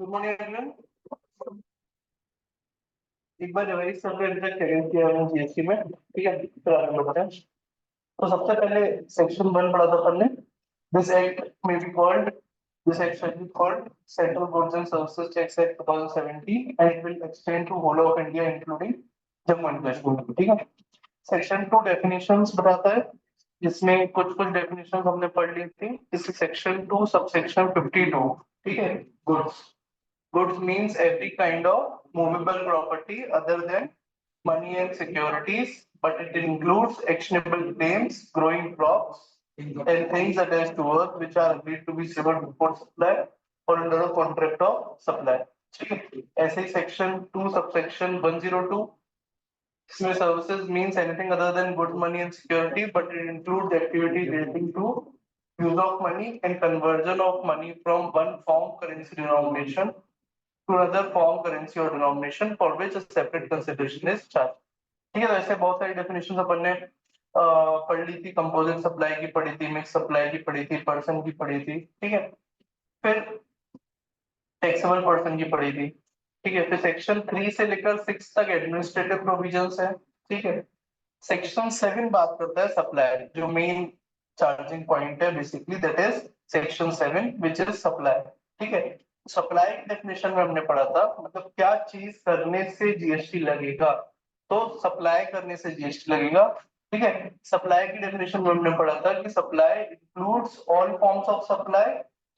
Good morning everyone. एक बार revise करके interact करेंगे किया हमने जीएसटी में, ठीक है? फिर आगे बढ़ते हैं। तो सबसे पहले सेक्शन 1 पढ़ा था अपन ने। दिस एक्ट में be called this act shall be called central goods and services tax act 2017 and it will extend to whole of India including Jammu and Kashmir, ठीक है? सेक्शन 2 डेफिनेशंस बताता है, जिसमें कुछ कुछ डेफिनेशंस हमने पढ़ ली थी। इस सेक्शन 2 सबसेक्शन 52, ठीक है? Goods Goods means every kind of movable property other than money and securities, but it includes actionable claims, growing crops, and things attached to earth which are agreed to be severed before supply or under a contract of supply. ठीक है? ऐसे ही section 2 subsection 102, इसमें services means anything other than goods, money and security, but it includes activity relating to use of money and conversion of money from one form currency denomination to another form currency or denomination for which a separate consideration is charged. ठीक है? तो ऐसे बहुत सारी definition अपन ने पढ़ ली थी। Composite supply की पढ़ी थी, मिक्स सप्लाई की पढ़ी थी, पर्सन की पढ़ी थी, ठीक है? फिर टैक्सेबल पर्सन की पढ़ी थी, ठीक है? फिर सेक्शन 3 से लेकर 6 तक एडमिनिस्ट्रेटिव प्रोविजंस है, ठीक है? सेक्शन 7 बात करता है सप्लाई, जो मेन चार्जिंग पॉइंट है basically, that is section 7 which is supply, ठीक है? सप्लाई की डेफिनेशन में हमने पढ़ा था, मतलब क्या चीज करने से जीएसटी लगेगा, तो सप्लाई करने से जीएसटी लगेगा, ठीक है? सप्लाई की डेफिनेशन में हमने पढ़ा था कि supply includes all forms of supply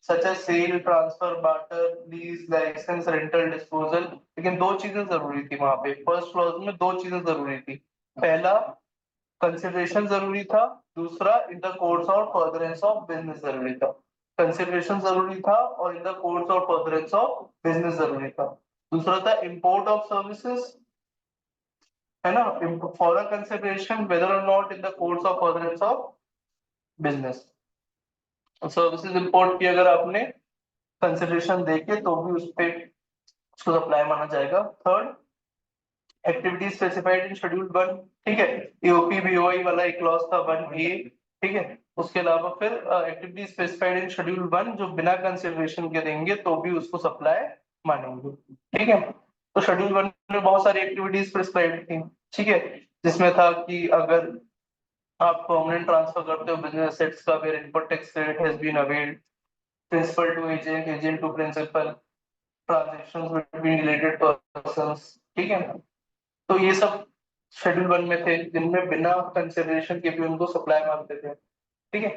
such as sale, transfer, barter, lease, licence, rental, disposal. लेकिन दो चीजें जरूरी थी वहां पे, फर्स्ट क्लॉज में दो चीजें जरूरी थी। पहला, कंसिडरेशन जरूरी था। दूसरा, इन द कोर्स और फर्दरेंस ऑफ बिजनेस जरूरी था। कंसिडरेशन जरूरी था और इन द कोर्स और फर्दरेंस ऑफ बिजनेस जरूरी था। दूसरा था इंपोर्ट ऑफ सर्विसेज, है ना? फॉर अ कंसिडरेशन वेदर और नॉट इन द कोर्स और furtherance of business. Services import की अगर आपने कंसिडरेशन देके तो भी उस पे उसको सप्लाई माना जाएगा। Third, activity specified in schedule 1, ठीक है? ईओपी बीओआई वाला एक क्लॉज था 1A, ठीक है? उसके अलावा फिर एक्टिविटी स्पेसिफाइड इन शेड्यूल 1 जो बिना कंसिडरेशन के देंगे तो भी उसको सप्लाई मानेंगे, ठीक है? तो शेड्यूल 1 में बहुत सारी एक्टिविटीज प्रिस्क्राइब थी, ठीक है? जिसमें था कि अगर आप परमानेंट ट्रांसफर करते हो बिजनेस एसेट्स का, where input tax credit has been availed, principal to agent, agent to principal, transactions between related persons, ठीक है? तो ये सब शेड्यूल 1 में थे, जिनमें बिना कंसिडरेशन के भी उनको सप्लाई मानते थे, ठीक है?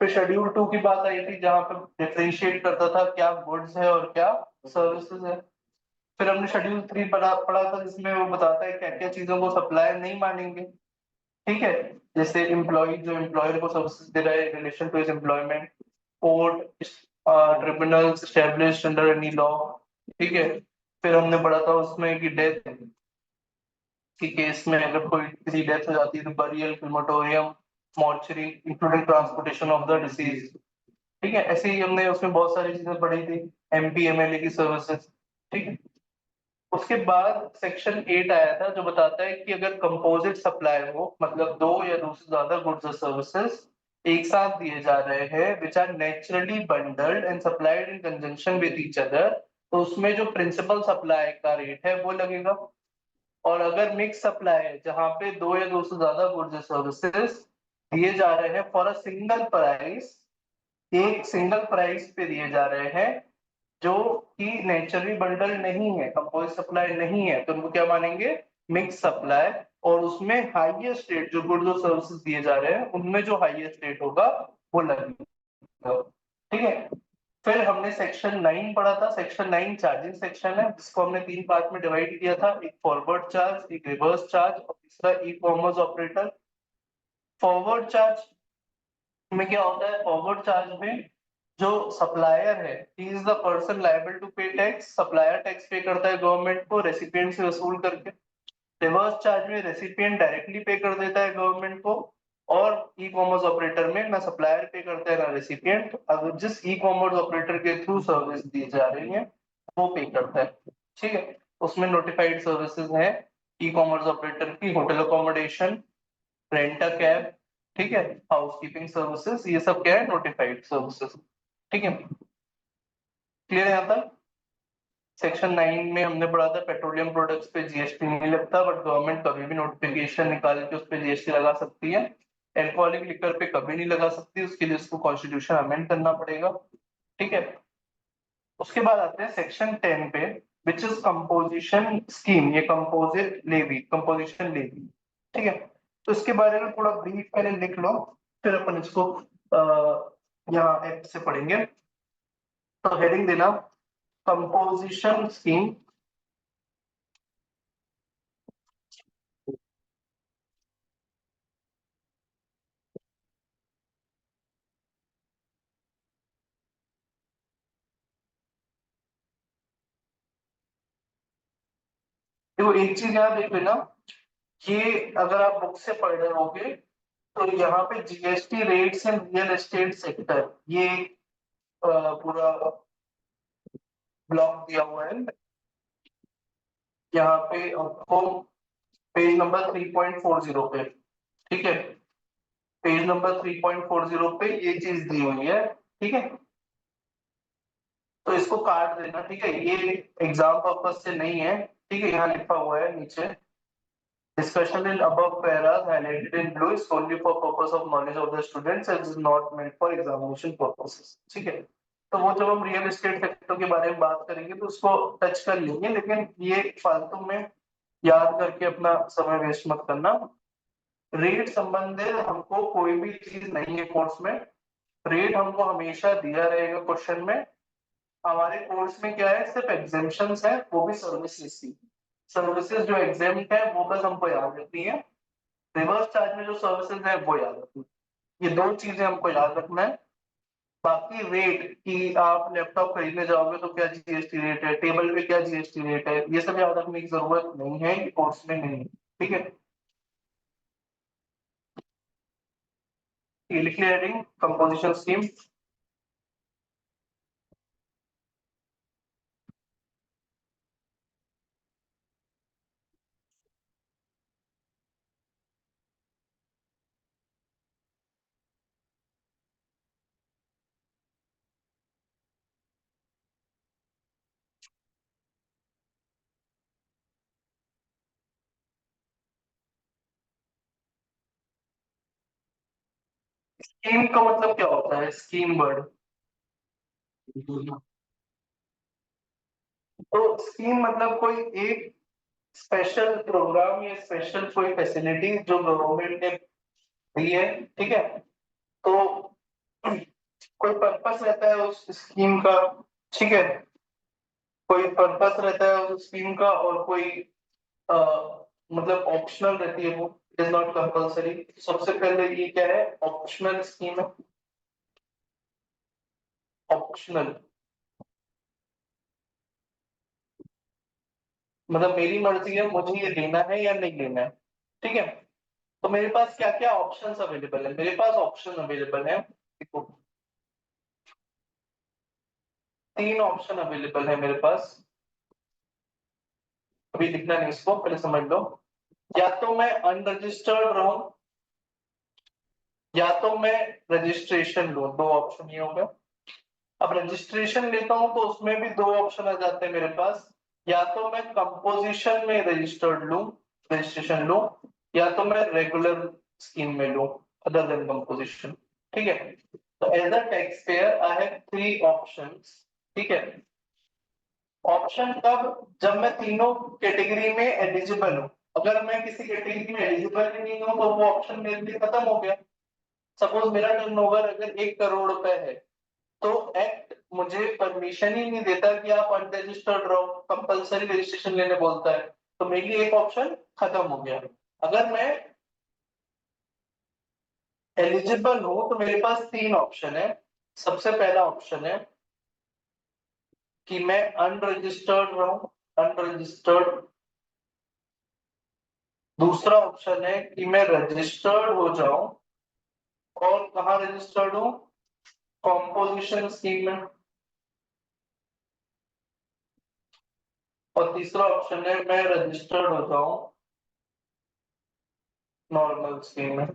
फिर शेड्यूल 2 की बात आई थी, जहां पर डिफरेंशिएट करता था क्या गुड्स है और क्या सर्विसेज है। फिर हमने शेड्यूल 3 पढ़ा था, जिसमें वो बताता है क्या क्या चीजों को सप्लाई नहीं मानेंगे, ठीक है? जैसे एम्प्लॉय जो एम्प्लॉयर को सर्विसेज दे रहा है relation to his employment, court, tribunals established under any law, ठीक है? फिर हमने पढ़ा था उसमें कि डेथ की केस में अगर कोई किसी डेथ हो जाती है तो burial, crematorium, mortuary including transportation of the disease, ठीक है? ऐसे ही हमने उसमें बहुत सारी चीजें पढ़ी थी, एमपी एमएलए की सर्विसेज, ठीक है? उसके बाद सेक्शन 8 आया था, जो बताता है कि अगर कंपोजिट सप्लाई हो, मतलब दो या दो से ज्यादा गुड्स और सर्विसेज एक साथ दिए जा रहे हैं which are naturally bundled and supplied in conjunction with each other, तो उसमें जो प्रिंसिपल सप्लाई का रेट है वो लगेगा। और अगर मिक्स सप्लाई है, जहां पे दो या दो से ज्यादा गुड्स या सर्विसेज दिए जा रहे हैं फॉर अ सिंगल प्राइस, एक सिंगल प्राइस पे दिए जा रहे हैं, जो कि नेचुरली बंडल नहीं है, कंपोजिट सप्लाई नहीं है, तो उनको क्या मानेंगे? Mix supply. और उसमें हाईएस्ट रेट जो गुड्स और सर्विसेज दिए जा रहे हैं उनमें जो हाईएस्ट रेट होगा वो लगेगा, ठीक है? फिर हमने सेक्शन 9 पढ़ा था। सेक्शन 9 चार्जिंग सेक्शन है, जिसको हमने 3 पार्ट में डिवाइड किया था, एक फॉरवर्ड चार्ज, एक रिवर्स चार्ज और तीसरा ई कॉमर्स ऑपरेटर। फॉरवर्ड चार्ज में क्या होता है? फॉरवर्ड चार्ज में जो सप्लायर है, he is the person liable to pay tax. Supplier tax pay करता है गवर्नमेंट को रेसिपिएंट से वसूल करके। रिवर्स चार्ज में रेसिपिएंट डायरेक्टली पे कर देता है गवर्नमेंट को, और ई कॉमर्स ऑपरेटर में ना सप्लायर पे करता है ना रेसिपिएंट। अगर जिस ई कॉमर्स ऑपरेटर के थ्रू सर्विस दी जा रही है वो पे करता है, ठीक है? उसमें नोटिफाइड सर्विसेज है ई कॉमर्स ऑपरेटर की, hotel accommodation, rent a cab, ठीक है, हाउसकीपिंग सर्विसेज, ये सब क्या है? नोटिफाइड सर्विसेज, ठीक है? क्लियर है यहाँ तक? सेक्शन 9 में हमने पढ़ा था पेट्रोलियम प्रोडक्ट्स पे जीएसटी नहीं लगता, बट गवर्नमेंट कभी भी नोटिफिकेशन निकाल के उस पे जीएसटी लगा सकती है। एल्कोहलिक लिकर पे कभी नहीं लगा सकती, उसके लिए उसको कॉन्स्टिट्यूशन अमेंड करना पड़ेगा। ठीक है, उसके बाद आते हैं सेक्शन 10 पे, विच इज कंपोजिशन स्कीम। ये कंपोजिट लेवी, कंपोजिशन लेवी। ठीक है, तो इसके बारे में थोड़ा ब्रीफ पहले लिख लो, फिर अपन इसको यहाँ एक्ट से पढ़ेंगे। तो हेडिंग देना कंपोजिशन स्कीम। देखो एक चीज यहाँ देख लेना, ये अगर आप बुक से पढ़ रहे होगे तो यहाँ पे GST rates in real estate sector, ये पूरा ब्लॉक दिया हुआ है। यहाँ पे आपको पेज नंबर 3.40 पे, ठीक है, पेज नंबर 3.40 पे ये चीज दी हुई है। ठीक है, तो इसको काट देना। ठीक है, ये एग्जाम पर्पस से नहीं है। ठीक है, यहाँ लिखा हुआ है नीचे, discussion in above paras highlighted in blue is only for purpose of knowledge of the students and is not meant for examination purposes। ठीक है, तो वो जब हम रियल एस्टेट सेक्टर के बारे में बात करेंगे तो उसको टच कर लेंगे, लेकिन ये फालतू में याद करके अपना समय वेस्ट मत करना। रेट संबंधित हमको कोई भी चीज नहीं है कोर्स में। रेट हमको हमेशा दिया रहेगा क्वेश्चन में। हमारे कोर्स में क्या है, सिर्फ एग्जेम्पशंस है, वो भी सर्विसेज की। सर्विसेज जो एग्जाम्प्ट है वो बस हमको याद रखनी है। रिवर्स चार्ज में जो सर्विसेज है वो याद रखनी है। ये दो चीजें हमको याद रखना है। बाकी रेट की, आप लैपटॉप खरीदने जाओगे तो क्या जीएसटी रेट है, टेबल पे क्या जीएसटी रेट है, ये सब याद रखने की जरूरत नहीं है, ये कोर्स में नहीं है। ठीक है, ये लिख लिया हेडिंग कंपोजिशन स्कीम। स्कीम का मतलब क्या होता है, स्कीम वर्ड। तो स्कीम मतलब कोई एक स्पेशल प्रोग्राम या स्पेशल कोई फैसिलिटी जो गवर्नमेंट ने दी है। ठीक है, तो कोई पर्पस रहता है उस स्कीम का। ठीक है, कोई पर्पस रहता है उस स्कीम का, और कोई अ, मतलब ऑप्शनल रहती है, वो इज नॉट कंपल्सरी। सबसे पहले ये क्या है, ऑप्शनल स्कीम है। ऑप्शनल मतलब मेरी मर्जी है, मुझे ये लेना है या नहीं लेना है। ठीक है, तो मेरे पास क्या क्या ऑप्शंस अवेलेबल है, मेरे पास ऑप्शन अवेलेबल है, देखो 3 ऑप्शन अवेलेबल है मेरे पास। अभी लिखना नहीं, इसको पहले समझ लो। या तो मैं अनरजिस्टर्ड रहूं, या तो मैं रजिस्ट्रेशन लूं। दो ऑप्शन ये होगा। अब रजिस्ट्रेशन लेता हूं तो उसमें भी 2 ऑप्शन आ जाते हैं मेरे पास। या तो मैं कंपोजिशन में रजिस्टर्ड लूं, रजिस्ट्रेशन लूं, या तो मैं रेगुलर स्कीम में लूं, अदर देन कंपोजिशन। ठीक है, तो as a tax payer I have 3 options. ठीक है, ऑप्शन कब, जब मैं तीनों कैटेगरी में एलिजिबल हूं। अगर मैं किसी कैटेगरी में एलिजिबल ही नहीं हूं तो वो ऑप्शन मेरे लिए खत्म हो गया। सपोज मेरा टर्नओवर अगर 1 करोड़ रुपए है, तो एक्ट मुझे परमिशन ही नहीं देता कि आप अनरजिस्टर्ड रहो, कंपलसरी रजिस्ट्रेशन लेने बोलता है। तो मेरे लिए एक ऑप्शन खत्म हो गया। अगर मैं एलिजिबल हूं तो मेरे पास 3 ऑप्शन है। सबसे पहला ऑप्शन है कि मैं अनरजिस्टर्ड रहूं, अनरजिस्टर्ड। दूसरा ऑप्शन है कि मैं रजिस्टर्ड हो जाऊं, और कहाँ रजिस्टर्ड हूं, कॉम्पोजिशन स्कीम में। और तीसरा ऑप्शन है मैं रजिस्टर्ड हो जाऊं नॉर्मल स्कीम में।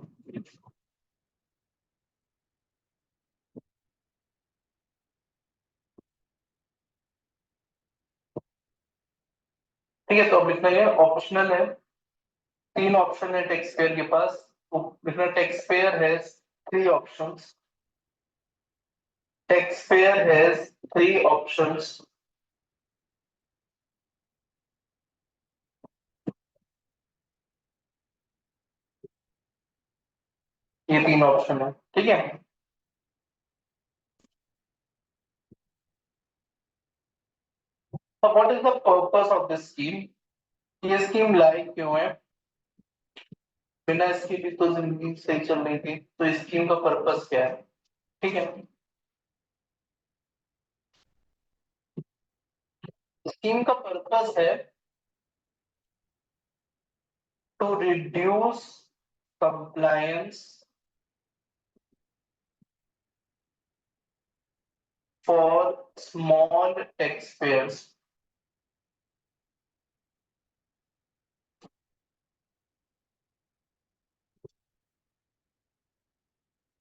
ठीक है, तो अब लिखना है ऑप्शनल है, 3 ऑप्शन है टैक्स पेयर के पास, तो लिखना tax payer has 3 options, tax payer has 3 options, ये 3 ऑप्शन है, ठीक है। What is the purpose of this scheme, ये स्कीम लाई क्यों है, बिना इसकी भी तो जिंदगी सही चल रही थी, तो इस स्कीम का पर्पस क्या है, ठीक है। स्कीम का पर्पस है to reduce compliance for small tax payers,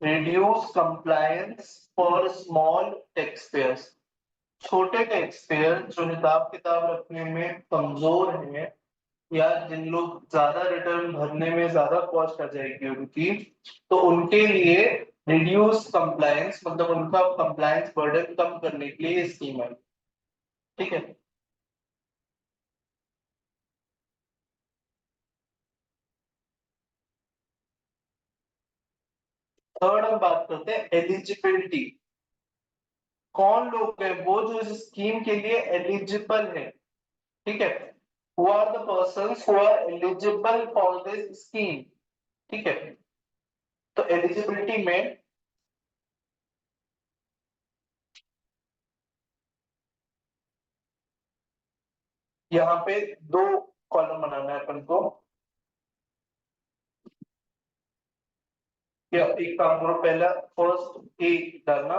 reduce compliance for small tax payers, छोटे टैक्स पेयर जो हिसाब किताब रखने में कमजोर हैं या जिन लोग ज्यादा रिटर्न भरने में ज्यादा कॉस्ट आ जाएगी उनकी, तो उनके लिए रिड्यूस कंप्लायंस मतलब उनका कंप्लायंस बर्डन कम करने के लिए ये स्कीम है, ठीक है। थर्ड हम बात करते हैं एलिजिबिलिटी, कौन लोग हैं वो जो इस स्कीम के लिए एलिजिबल है, ठीक है। Who are the persons who are eligible for this scheme, ठीक है। तो एलिजिबिलिटी में यहाँ पे 2 कॉलम बनाना है अपन को, या एक काम करो, पहला फर्स्ट ए डालना,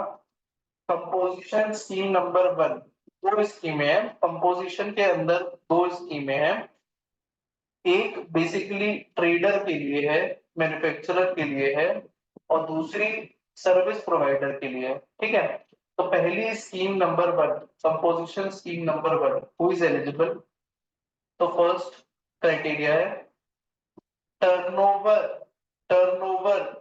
कंपोजिशन स्कीम नंबर 1, 2 स्कीमें हैं कंपोजिशन के अंदर, 2 स्कीमें हैं, एक बेसिकली ट्रेडर के लिए है, मैन्युफैक्चरर के लिए है, और दूसरी सर्विस प्रोवाइडर के लिए है, ठीक है। तो पहली scheme number 1, composition scheme number 1, who is eligible, तो फर्स्ट क्राइटेरिया है turnover, turnover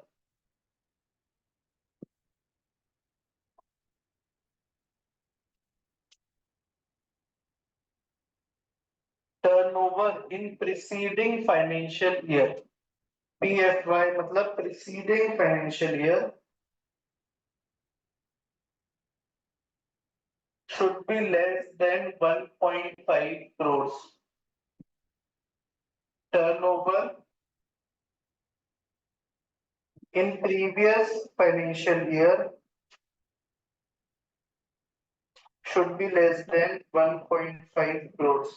turnover in preceding financial year, PFY मतलब preceding financial year should be less than 1.5 crores, turnover in previous financial year should be less than 1.5 crores,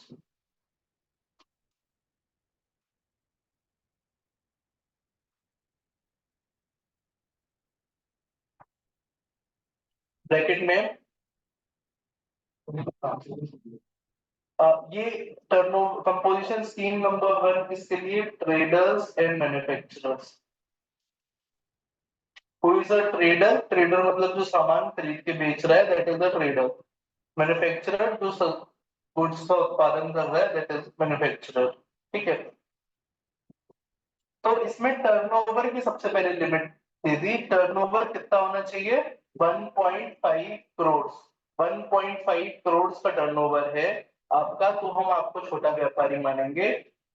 bracket में ये turnover composition scheme number 1 किसके लिए, traders and manufacturers. Who is a trader, trader मतलब जो सामान खरीद के बेच रहा है, that is the trader. Manufacturer जो गुड्स का उत्पादन कर रहा है, दैट इज मैन्युफैक्चरर, ठीक है। तो इसमें टर्नओवर की सबसे पहले लिमिट दे दी, टर्नओवर कितना होना चाहिए, 1.5 करोड़, 1.5 करोड़ का टर्नओवर है आपका, तो हम आपको छोटा व्यापारी मानेंगे।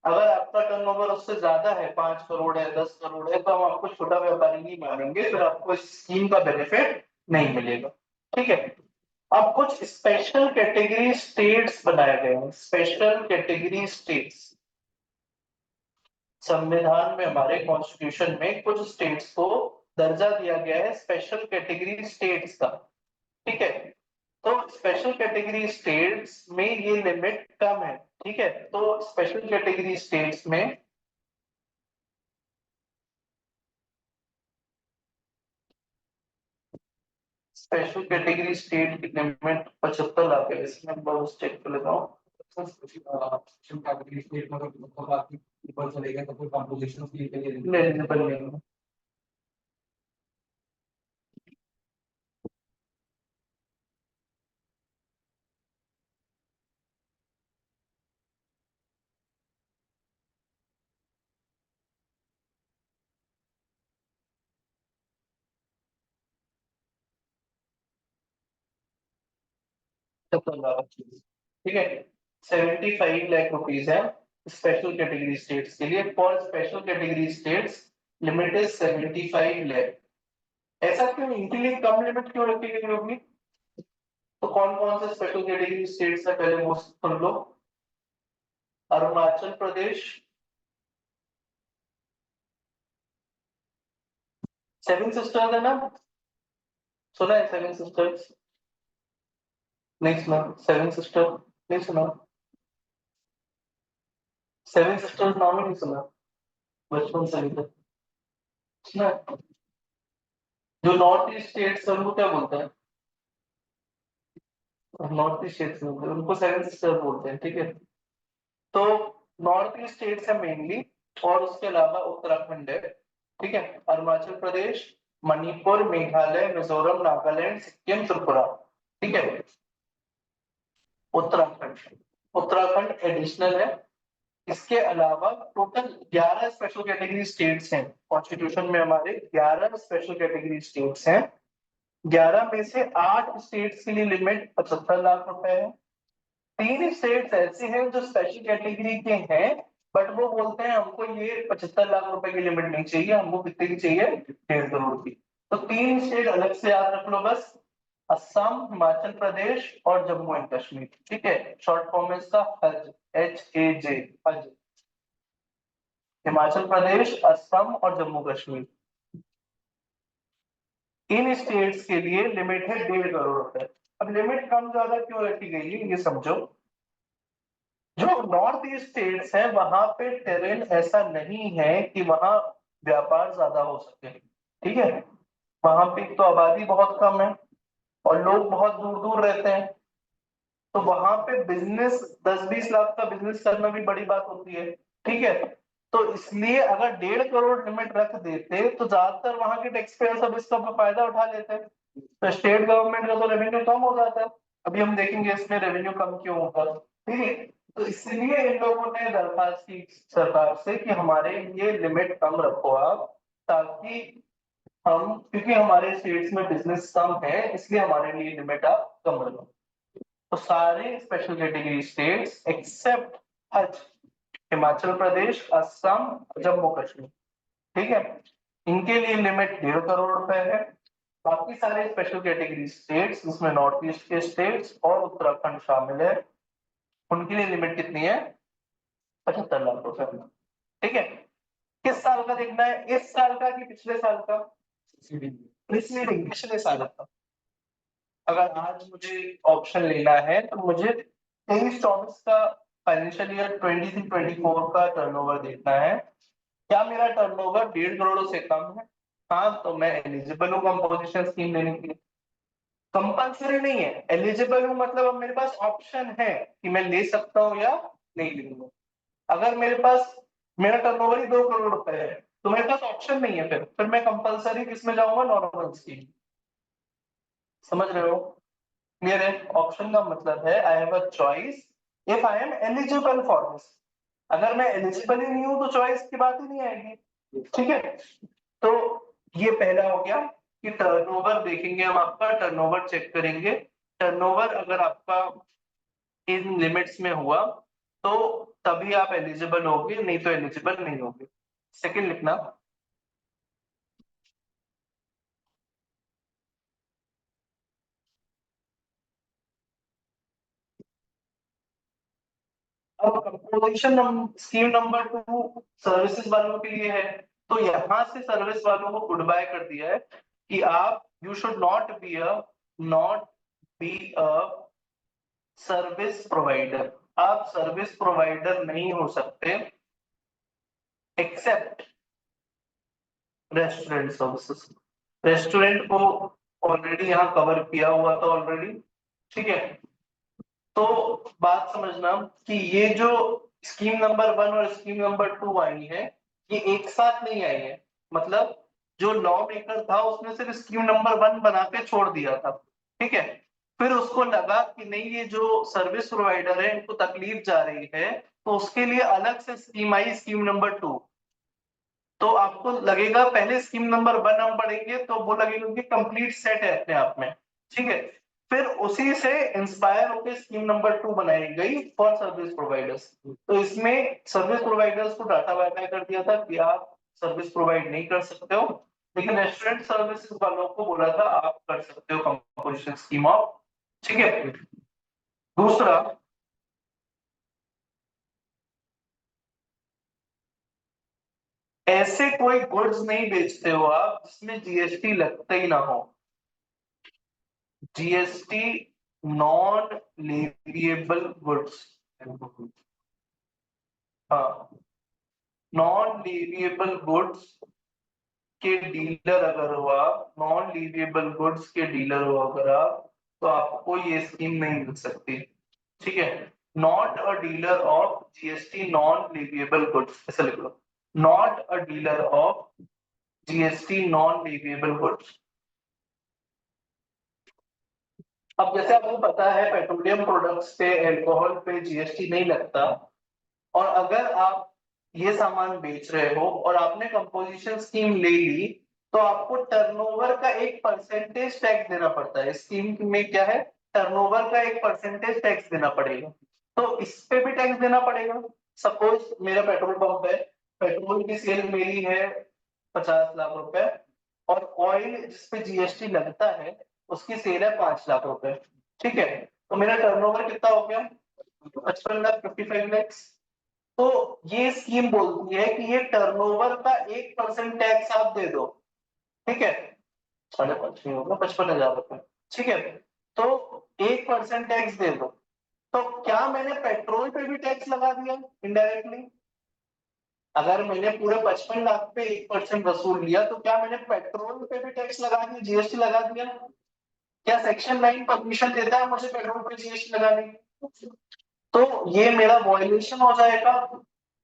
अगर आपका टर्नओवर उससे ज्यादा है, 5 करोड़ है, 10 करोड़ है, तो हम आपको छोटा व्यापारी नहीं मानेंगे, फिर आपको इस स्कीम का बेनिफिट नहीं मिलेगा, ठीक है। अब कुछ स्पेशल कैटेगरी स्टेट्स बनाए गए हैं, स्पेशल कैटेगरी स्टेट्स, संविधान में हमारे कॉन्स्टिट्यूशन में कुछ स्टेट्स को दर्जा दिया गया है स्पेशल कैटेगरी स्टेट्स का, ठीक है। तो स्पेशल कैटेगरी स्टेट्स में ये लिमिट कम है, ठीक है। तो स्पेशल कैटेगरी स्टेट्स में स्पेशल कैटेगरी स्टेट की लिमिट 75 लाख है, इसमें बहुत चेक कर लेता हूँ। एलिजिबल नहीं है। ठीक है, 75 लाख रुपीज है स्पेशल कैटेगरी स्टेट्स के लिए। For special category states limit is 75 lakh. ऐसा क्यों, इनके लिए कम लिमिट क्यों रखी गई होगी? तो कौन कौन से स्पेशल कैटेगरी स्टेट्स है पहले वो सुन लो। अरुणाचल प्रदेश, सेवन सिस्टर्स है ना, सुना है सेवन सिस्टर्स? नहीं सुना? सेवन सिस्टर नहीं सुना? सेवन सिस्टर्स नाम ही नहीं सुना बचपन से अभी तक? सुना है? जो नॉर्थ ईस्ट स्टेट्स है उनको क्या बोलते हैं? नॉर्थ ईस्ट स्टेट्स बोलते हैं उनको, सेवन सिस्टर्स बोलते हैं, ठीक है। तो नॉर्थ ईस्ट स्टेट्स है मेनली, और उसके अलावा उत्तराखंड है, ठीक है। अरुणाचल प्रदेश, मणिपुर, मेघालय, मिजोरम, नागालैंड, सिक्किम, त्रिपुरा, ठीक है। उत्तराखंड, उत्तराखंड एडिशनल है। इसके अलावा टोटल 11 स्पेशल कैटेगरी स्टेट्स हैं कॉन्स्टिट्यूशन में, हमारे 11 स्पेशल कैटेगरी स्टेट्स हैं। 11 में से 8 स्टेट्स के लिए लिमिट 75 लाख रुपए है। 3 स्टेट्स ऐसे हैं जो स्पेशल कैटेगरी के हैं, बट वो बोलते हैं हमको ये 75 लाख रुपए की लिमिट नहीं चाहिए, हमको कितने की चाहिए, 1.5 करोड़ की। तो 3 स्टेट अलग से याद रख लो बस, असम, हिमाचल प्रदेश और जम्मू एंड कश्मीर, ठीक है। शॉर्ट फॉर्म है इसका हज, HAJ, हज। हिमाचल प्रदेश, असम और जम्मू कश्मीर, इन स्टेट्स के लिए लिमिट है 1.5 करोड़ रुपए। अब लिमिट कम ज्यादा क्यों रखी गई है ये समझो। जो नॉर्थ ईस्ट स्टेट्स है वहां पे टेरेन ऐसा नहीं है कि वहां व्यापार ज्यादा हो सके, ठीक है। वहां पे तो आबादी बहुत कम है और लोग बहुत दूर दूर रहते हैं, तो वहां पे बिजनेस 10-20 लाख का बिजनेस करना भी बड़ी बात होती है, ठीक है। तो इसलिए अगर 1.5 करोड़ लिमिट रख देते तो ज्यादातर वहां के टैक्स पेयर सब इसका फायदा उठा लेते हैं, तो स्टेट गवर्नमेंट का तो रेवेन्यू कम हो जाता है। अभी हम देखेंगे इसमें रेवेन्यू कम क्यों होगा, ठीक है। तो इसलिए इन लोगों ने दरखास्त की सरकार से कि हमारे ये लिमिट कम रखो आप, ताकि हम, क्योंकि हमारे स्टेट्स में बिजनेस कम है इसलिए हमारे लिए लिमिट आप कम रखो। तो सारे स्पेशल कैटेगरी स्टेट्स एक्सेप्ट हज, हिमाचल प्रदेश, असम, जम्मू कश्मीर, ठीक है, इनके लिए लिमिट 1.5 करोड़ रुपए है। बाकी सारे स्पेशल कैटेगरी स्टेट्स जिसमें नॉर्थ ईस्ट के स्टेट्स और उत्तराखंड शामिल है, उनके लिए लिमिट कितनी है, 75 लाख रुपए, ठीक है। किस साल का देखना है, इस साल का कि पिछले साल का? पिछले साल का। अगर आज मुझे ऑप्शन लेना है तो मुझे 23-24 का फाइनेंशियल ईयर 23-24 का टर्नओवर देखना है। क्या मेरा टर्नओवर 1.5 करोड़ से कम है? हाँ, तो मैं एलिजिबल हूँ कंपोजिशन स्कीम लेने के लिए। कंपल्सरी नहीं है, एलिजिबल हूँ मतलब अब मेरे पास ऑप्शन है कि मैं ले सकता हूँ या नहीं लूंगा। अगर मेरे पास, मेरा टर्नओवर ही 2 करोड़ रुपए है, तो मेरे पास ऑप्शन नहीं है, फिर मैं कंपल्सरी किसमें जाऊंगा, नॉर्मल स्कीम। समझ रहे हो? क्लियर है? ऑप्शन का मतलब है I have a choice if I am eligible for this. अगर मैं एलिजिबल ही नहीं हूं तो चॉइस की बात ही नहीं आएगी, ठीक है। तो ये पहला हो गया कि टर्नओवर देखेंगे हम, आपका टर्नओवर चेक करेंगे। टर्नओवर अगर आपका इन लिमिट्स में हुआ तो तभी आप एलिजिबल होगे, नहीं तो एलिजिबल नहीं होगे। सेकंड लिखना, अब कंपोजिशन स्कीम नंबर 2 सर्विसेज वालों के लिए है। तो यहां से सर्विस वालों को गुड बाय कर दिया है कि आप, you should not be a service provider. आप सर्विस प्रोवाइडर नहीं हो सकते एक्सेप्ट रेस्टोरेंट सर्विसेज। रेस्टोरेंट को ऑलरेडी यहाँ कवर किया हुआ था ऑलरेडी, ठीक है। तो बात समझना कि ये जो स्कीम नंबर 1 और स्कीम नंबर 2 आई है, ये एक साथ नहीं आई है। मतलब जो लॉ मेकर था उसने सिर्फ स्कीम नंबर 1 बना के छोड़ दिया था, ठीक है। फिर उसको लगा कि नहीं, ये जो सर्विस प्रोवाइडर है इनको तकलीफ जा रही है, तो उसके लिए अलग से स्कीम आई, स्कीम नंबर 2। तो आपको लगेगा पहले स्कीम नंबर 1 हम पढ़ेंगे तो वो लगेगा कि कंप्लीट सेट है अपने आप में, ठीक है। फिर उसी से इंस्पायर होकर स्कीम नंबर 2 बनाई गई फॉर सर्विस प्रोवाइडर्स। तो इसमें सर्विस प्रोवाइडर्स को डाटा बाय कर दिया था कि आप सर्विस प्रोवाइड नहीं कर सकते हो, लेकिन रेस्टोरेंट सर्विसेज वालों को बोला था आप कर सकते हो कंपोजिशन स्कीम ऑफ। ठीक है। दूसरा, ऐसे कोई गुड्स नहीं बेचते हो आप जिसमें जीएसटी लगता ही ना हो। GST non leviable goods. हाँ, नॉन लेविएबल गुड्स के डीलर अगर हो आप, नॉन लीविएबल गुड्स के डीलर हो अगर आप, तो आपको ये स्कीम नहीं मिल सकती। ठीक है। Not a dealer of GST non leviable goods, ऐसे लिख लो, not a dealer of GST non leviable goods. अब जैसे आपको पता है पेट्रोलियम प्रोडक्ट्स पे, अल्कोहल पे जीएसटी नहीं लगता, और अगर आप ये सामान बेच रहे हो और आपने कंपोजिशन स्कीम ले ली, तो आपको टर्नओवर का एक परसेंटेज टैक्स देना पड़ता है। स्कीम में क्या है, टर्नओवर का एक परसेंटेज टैक्स देना पड़ेगा, तो इस पे भी टैक्स देना पड़ेगा। सपोज मेरा पेट्रोल पंप है, पेट्रोल की सेल मेरी है 50 लाख रुपए, और ऑयल जिसपे जीएसटी लगता है उसकी सेल है 5 लाख रुपए। ठीक है। तो मेरा टर्नओवर कितना हो गया, 55 लाख, 55 लैक्स। तो ये स्कीम बोलती है कि ये टर्नओवर का 1% टैक्स आप दे दो। ठीक है। 5.5 नहीं होगा, 55 हजार रुपए। ठीक है। तो 1% टैक्स दे दो। तो क्या मैंने पेट्रोल पे भी टैक्स लगा दिया इनडायरेक्टली? अगर मैंने पूरे 55 लाख पे 1% वसूल लिया, तो क्या मैंने पेट्रोल पे भी टैक्स लगा दिया, जीएसटी लगा दिया? क्या सेक्शन 9 परमिशन देता है मुझे पेट्रोल पे जीएसटी लगाने की? तो ये मेरा वॉयलेशन हो जाएगा।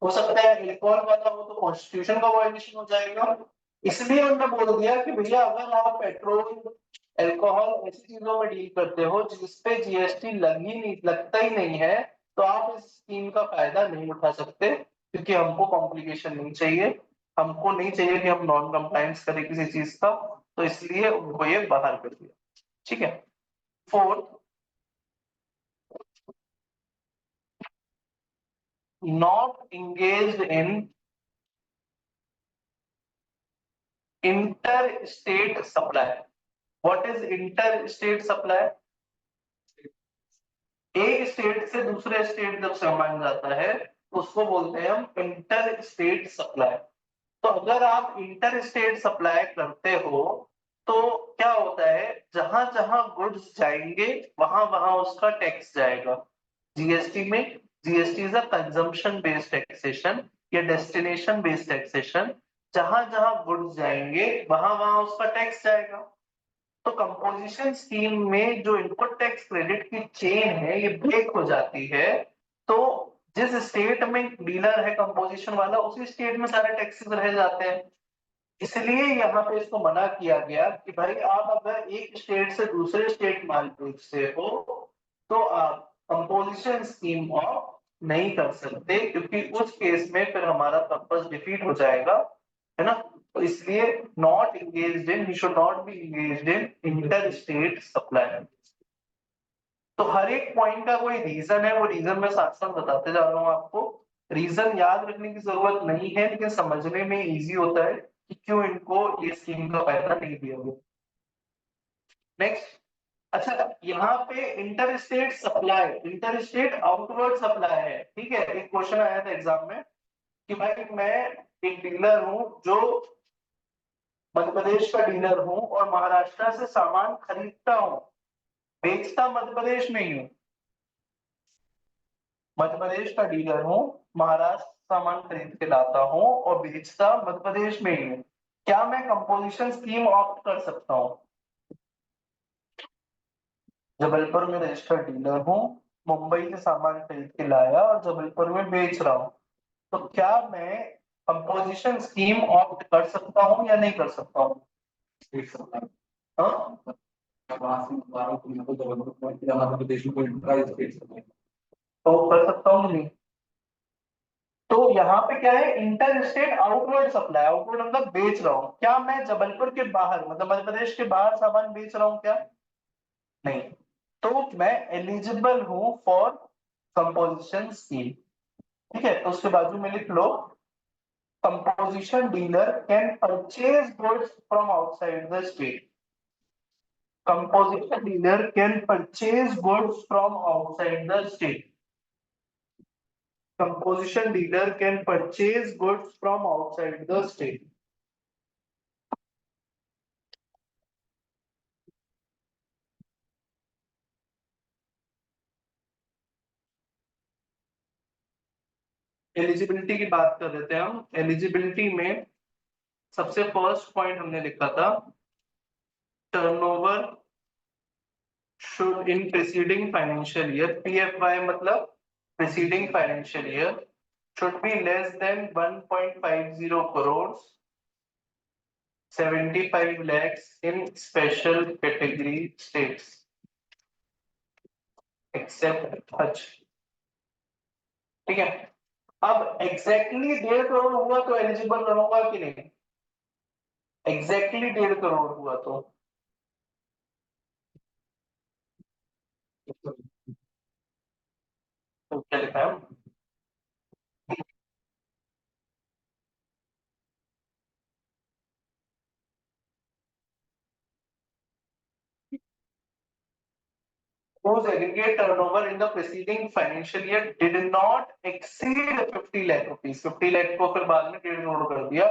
हो सकता है अल्कोहल वाला हो तो कॉन्स्टिट्यूशन का वॉयलेशन हो जाएगा। इसलिए उन्होंने बोल दिया कि भैया अगर आप पेट्रोल, अल्कोहल ऐसी चीजों में डील करते हो जिसपे जीएसटी लगता ही नहीं है, तो आप इस स्कीम का फायदा नहीं उठा सकते, क्योंकि हमको कॉम्प्लिकेशन नहीं चाहिए। हमको नहीं चाहिए कि हम नॉन कंप्लायंस करें किसी चीज का, तो इसलिए उनको ये बाहर कर दिया। ठीक है। Fourth, not engaged in interstate supply. What is interstate supply? एक स्टेट से दूसरे स्टेट जब सामान जाता है उसको बोलते हैं हम इंटर स्टेट सप्लाई। तो अगर आप इंटर स्टेट सप्लाई करते हो तो क्या होता है, जहां जहां गुड्स जाएंगे वहां वहां उसका टैक्स जाएगा। जीएसटी में, GST is a consumption based taxation या डेस्टिनेशन बेस्ड टैक्सेशन। जहां जहां गुड्स जाएंगे वहां वहां उसका टैक्स जाएगा। तो कंपोजिशन स्कीम में जो इनपुट टैक्स क्रेडिट की चेन है ये ब्रेक हो जाती है। तो जिस स्टेट में डीलर है कंपोजिशन वाला, उसी स्टेट में सारे टैक्सेस रह जाते हैं। इसलिए यहाँ पे इसको मना किया गया कि भाई आप अगर एक स्टेट से दूसरे स्टेट माल बेचते हो तो आप कंपोजिशन स्कीम ऑफ नहीं कर सकते, क्योंकि उस केस में फिर हमारा पर्पस डिफीट हो जाएगा, है ना। तो इसलिए not engaged in, he should not B engaged in inter state supply. तो हर एक पॉइंट का कोई रीजन है, वो रीजन मैं साथ साथ बताते जा रहा हूँ आपको। रीजन याद रखने की जरूरत नहीं है, लेकिन समझने में इजी होता है कि क्यों इनको ये स्कीम का फायदा नहीं दिया गया। नेक्स्ट, अच्छा यहाँ पे inter state supply, inter state outward supply है। ठीक है। एक क्वेश्चन आया था एग्जाम में कि भाई मैं एक डीलर हूं जो मध्य प्रदेश का डीलर हूं और महाराष्ट्र से सामान खरीदता हूं, बेचता मध्य प्रदेश में ही हूँ। मध्य प्रदेश का डीलर हूँ, महाराष्ट्र सामान खरीद के लाता हूँ और बेचता मध्य प्रदेश में ही हूँ। क्या मैं कंपोजिशन स्कीम ऑप्ट कर सकता हूँ? जबलपुर में रजिस्टर्ड डीलर हूँ, मुंबई से सामान खरीद के लाया और जबलपुर में बेच रहा हूँ, तो क्या मैं कंपोजिशन स्कीम ऑप्ट कर सकता हूँ या नहीं कर सकता हूँ? देख सकता हूँ। हाँ? तो कर सकता हूँ नहीं? तो यहाँ पे क्या है, inter state outward supply, outward मतलब बेच रहा हूँ। क्या मैं जबलपुर के बाहर मतलब मध्य प्रदेश के बाहर सामान बेच रहा हूँ क्या? नहीं। तो मैं एलिजिबल हूं फॉर कंपोजिशन स्कीम। ठीक है, तो उसके बाजू में लिख लो, composition dealer can purchase goods from outside the state. Composition dealer can purchase goods from outside the state. Composition dealer can purchase goods from outside the state. Eligibility की बात कर लेते हैं हम। एलिजिबिलिटी में सबसे फर्स्ट पॉइंट हमने लिखा था, turnover should in preceding financial year, PFY मतलब preceding financial year, should be less than 1.50 crores, 75 lakhs in special category states except Hajj। ठीक है, अब एग्जैक्टली 1.5 करोड़ हुआ तो एलिजिबल रहूंगा कि नहीं? एग्जैक्टली 1.5 करोड़ हुआ तो क्या लिखा है? whose aggregate turnover in the preceding financial year did not exceed 50 lakh rupees। 50 lakh को फिर बाद में 1.5 करोड़ कर दिया।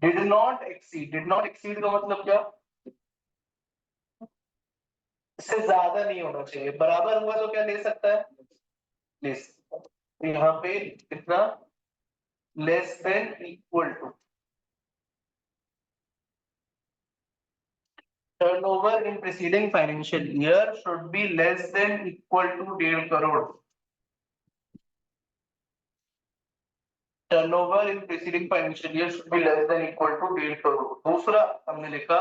did not exceed का मतलब क्या? इससे ज्यादा नहीं होना चाहिए, बराबर हुआ तो क्या ले सकता है? ले सकता है। तो यहाँ पे कितना? Less than equal to. turnover in preceding financial year should be less than equal to 1.5 crore. Turnover in preceding financial year should be less than equal to 1.5 crore. दूसरा हमने लिखा,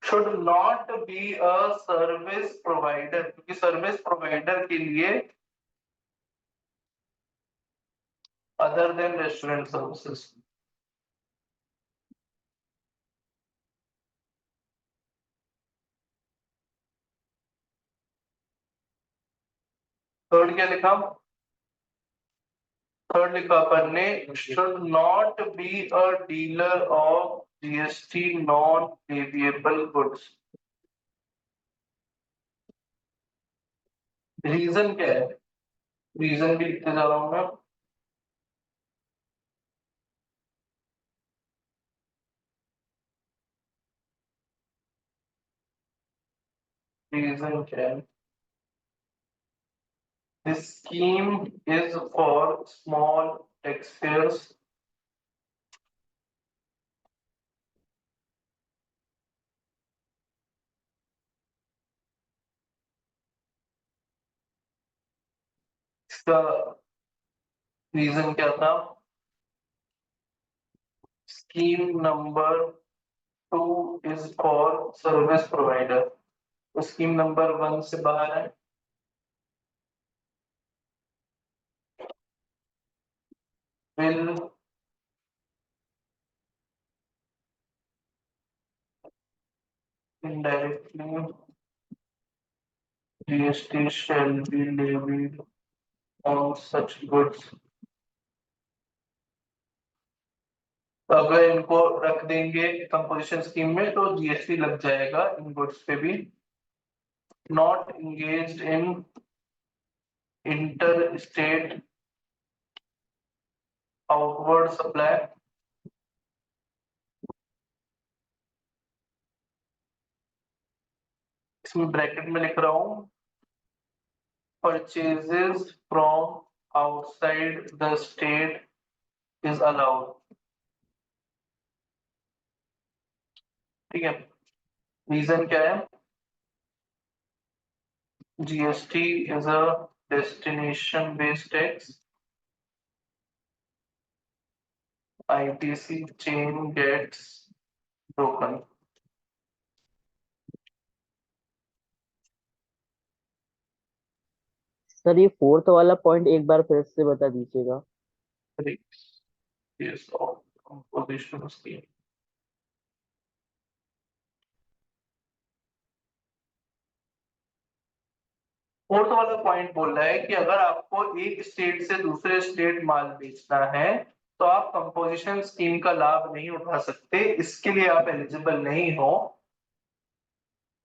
should not be a service provider, क्योंकि service provider के लिए other than restaurant services. Third क्या लिखा? Third लिखा अपन ने, should not be a dealer of GST non variable goods. Reason क्या है? रीजन भी लिखते जा रहा हूं मैं। रीजन क्या है? This scheme is for small taxpayers इसका रीजन क्या था? Scheme number 2 is for service provider, तो स्कीम नंबर 1 से बाहर है। Will indirectly GST shall be levied on such goods। तो अगर इनको रख देंगे कंपोजिशन स्कीम में तो जीएसटी लग जाएगा इन गुड्स पे भी। Not engaged in inter state outward supply. इसमें ब्रैकेट में लिख रहा हूं, purchases from outside the state is allowed. ठीक है, रीजन क्या है? GST is a destination based tax, ITC chain gets broken. Sir ये फोर्थ वाला पॉइंट एक बार फिर से बता दीजिएगा। yes of composition scheme। Fourth वाला पॉइंट बोल रहा है कि अगर आपको एक स्टेट से दूसरे स्टेट माल बेचना है तो आप कंपोजिशन स्कीम का लाभ नहीं उठा सकते, इसके लिए आप एलिजिबल नहीं हो।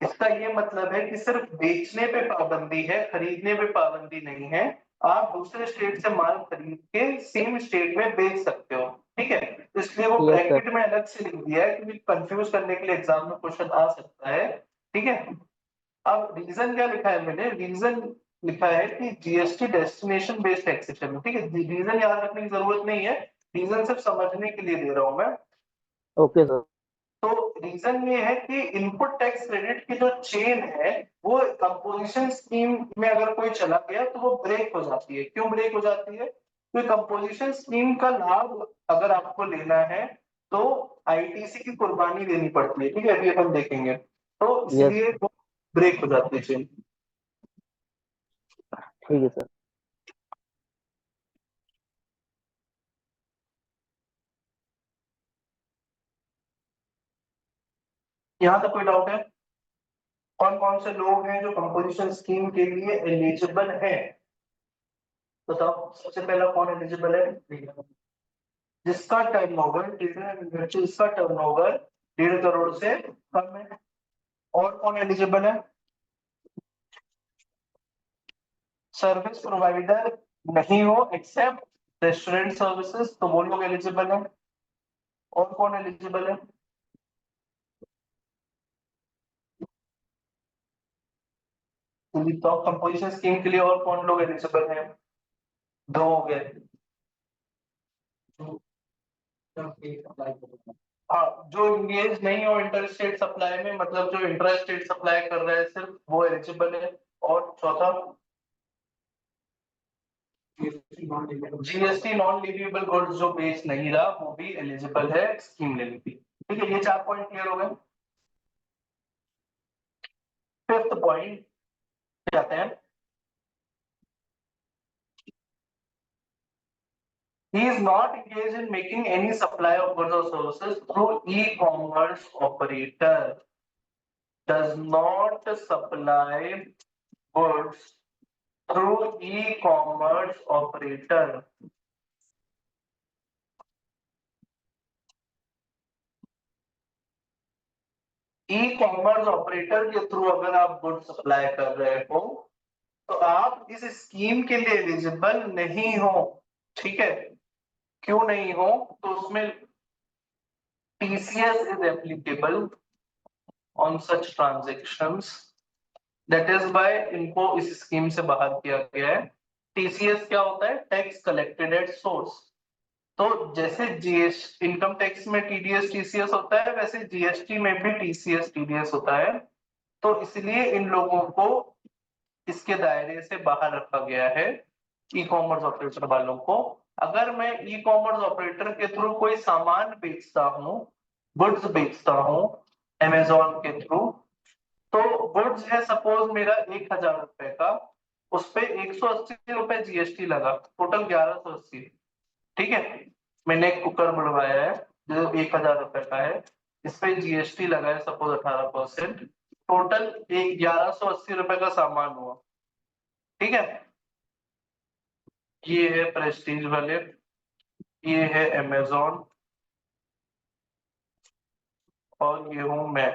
इसका ये मतलब है कि सिर्फ बेचने पे पाबंदी है, खरीदने पे पाबंदी नहीं है। आप दूसरे स्टेट से माल खरीद के सेम स्टेट में बेच सकते हो, ठीक है। तो इसलिए वो यस सर। ब्रैकेट में अलग से लिख दिया है क्योंकि कंफ्यूज करने के लिए एग्जाम में क्वेश्चन आ सकता है, ठीक है। अब रीजन क्या लिखा है मैंने, रीजन लिखा है कि जीएसटी डेस्टिनेशन बेस्ड टैक्सेशन, ठीक है। रीजन याद रखने की जरूरत नहीं है, रीजन सिर्फ समझने के लिए दे रहा हूं मैं। Okay sir. तो रीजन ये है कि इनपुट टैक्स क्रेडिट की जो चेन है वो कंपोजिशन स्कीम में अगर कोई चला गया तो वो ब्रेक हो जाती है। क्यों ब्रेक हो जाती है? तो कंपोजिशन स्कीम का लाभ अगर आपको लेना है तो आईटीसी की कुर्बानी देनी पड़ती है, ठीक है, अभी अपन देखेंगे। तो यस इसलिए वो ब्रेक हो जाती है चेन। ठीक है सर। यहाँ तक कोई डाउट है? कौन कौन से लोग हैं जो कंपोजिशन स्कीम के लिए एलिजिबल हैं? बताओ, सबसे पहला कौन एलिजिबल है? जिसका टर्नओवर जिसका टर्नओवर 1.5 करोड़ से कम है। और कौन एलिजिबल है? सर्विस प्रोवाइडर नहीं हो एक्सेप्ट रेस्टोरेंट सर्विसेज, तो वो लोग एलिजिबल है। और कौन एलिजिबल है? तो कंपोजिशन स्कीम के लिए और कौन लोग एलिजिबल हैं? दो हो गए। हाँ, जो इंगेज नहीं हो इंटर स्टेट सप्लाई में, मतलब जो इंटर स्टेट सप्लाई कर रहा है सिर्फ, वो एलिजिबल है। और चौथा, जीएसटी नॉन लिविएबल गुड्स जो बेच नहीं रहा वो भी एलिजिबल है स्कीम लेने की, ठीक है। ये 4 पॉइंट क्लियर हो गए। फिफ्थ पॉइंट जाते हैं। He is not engaged in making any supply of goods or services through e-commerce operator. Does not supply goods through e-commerce operator. E commerce operator के थ्रू अगर आप गुड सप्लाई कर रहे हो तो आप इस स्कीम के लिए एलिजिबल नहीं हो, ठीक है। क्यों नहीं हो? तो उसमें TCS is applicable on such transactions, that is by इनको इस स्कीम से बाहर किया गया है। टीसीएस क्या होता है? Tax collected at source. तो जैसे जीएस इनकम टैक्स में टीडीएस टीसीएस होता है, वैसे जीएसटी में भी टीसीएस टीडीएस होता है। तो इसलिए इन लोगों को इसके दायरे से बाहर रखा गया है, ई कॉमर्स ऑपरेटर वालों को। अगर मैं ई कॉमर्स ऑपरेटर के थ्रू कोई सामान बेचता हूँ, गुड्स बेचता हूँ अमेजोन के थ्रू, तो गुड्स है सपोज मेरा 1,000 रुपए का, उस पे 180 रुपए जीएसटी लगा, टोटल 1180, ठीक है। मैंने एक कुकर बुलवाया है जो 1,000 रुपए का है, इस पे जीएसटी लगा है सपोज 18%, टोटल एक 1,180 रुपए का सामान हुआ, ठीक है। ये है प्रेस्टीज वाले, ये है अमेजोन, और ये हूं मैं,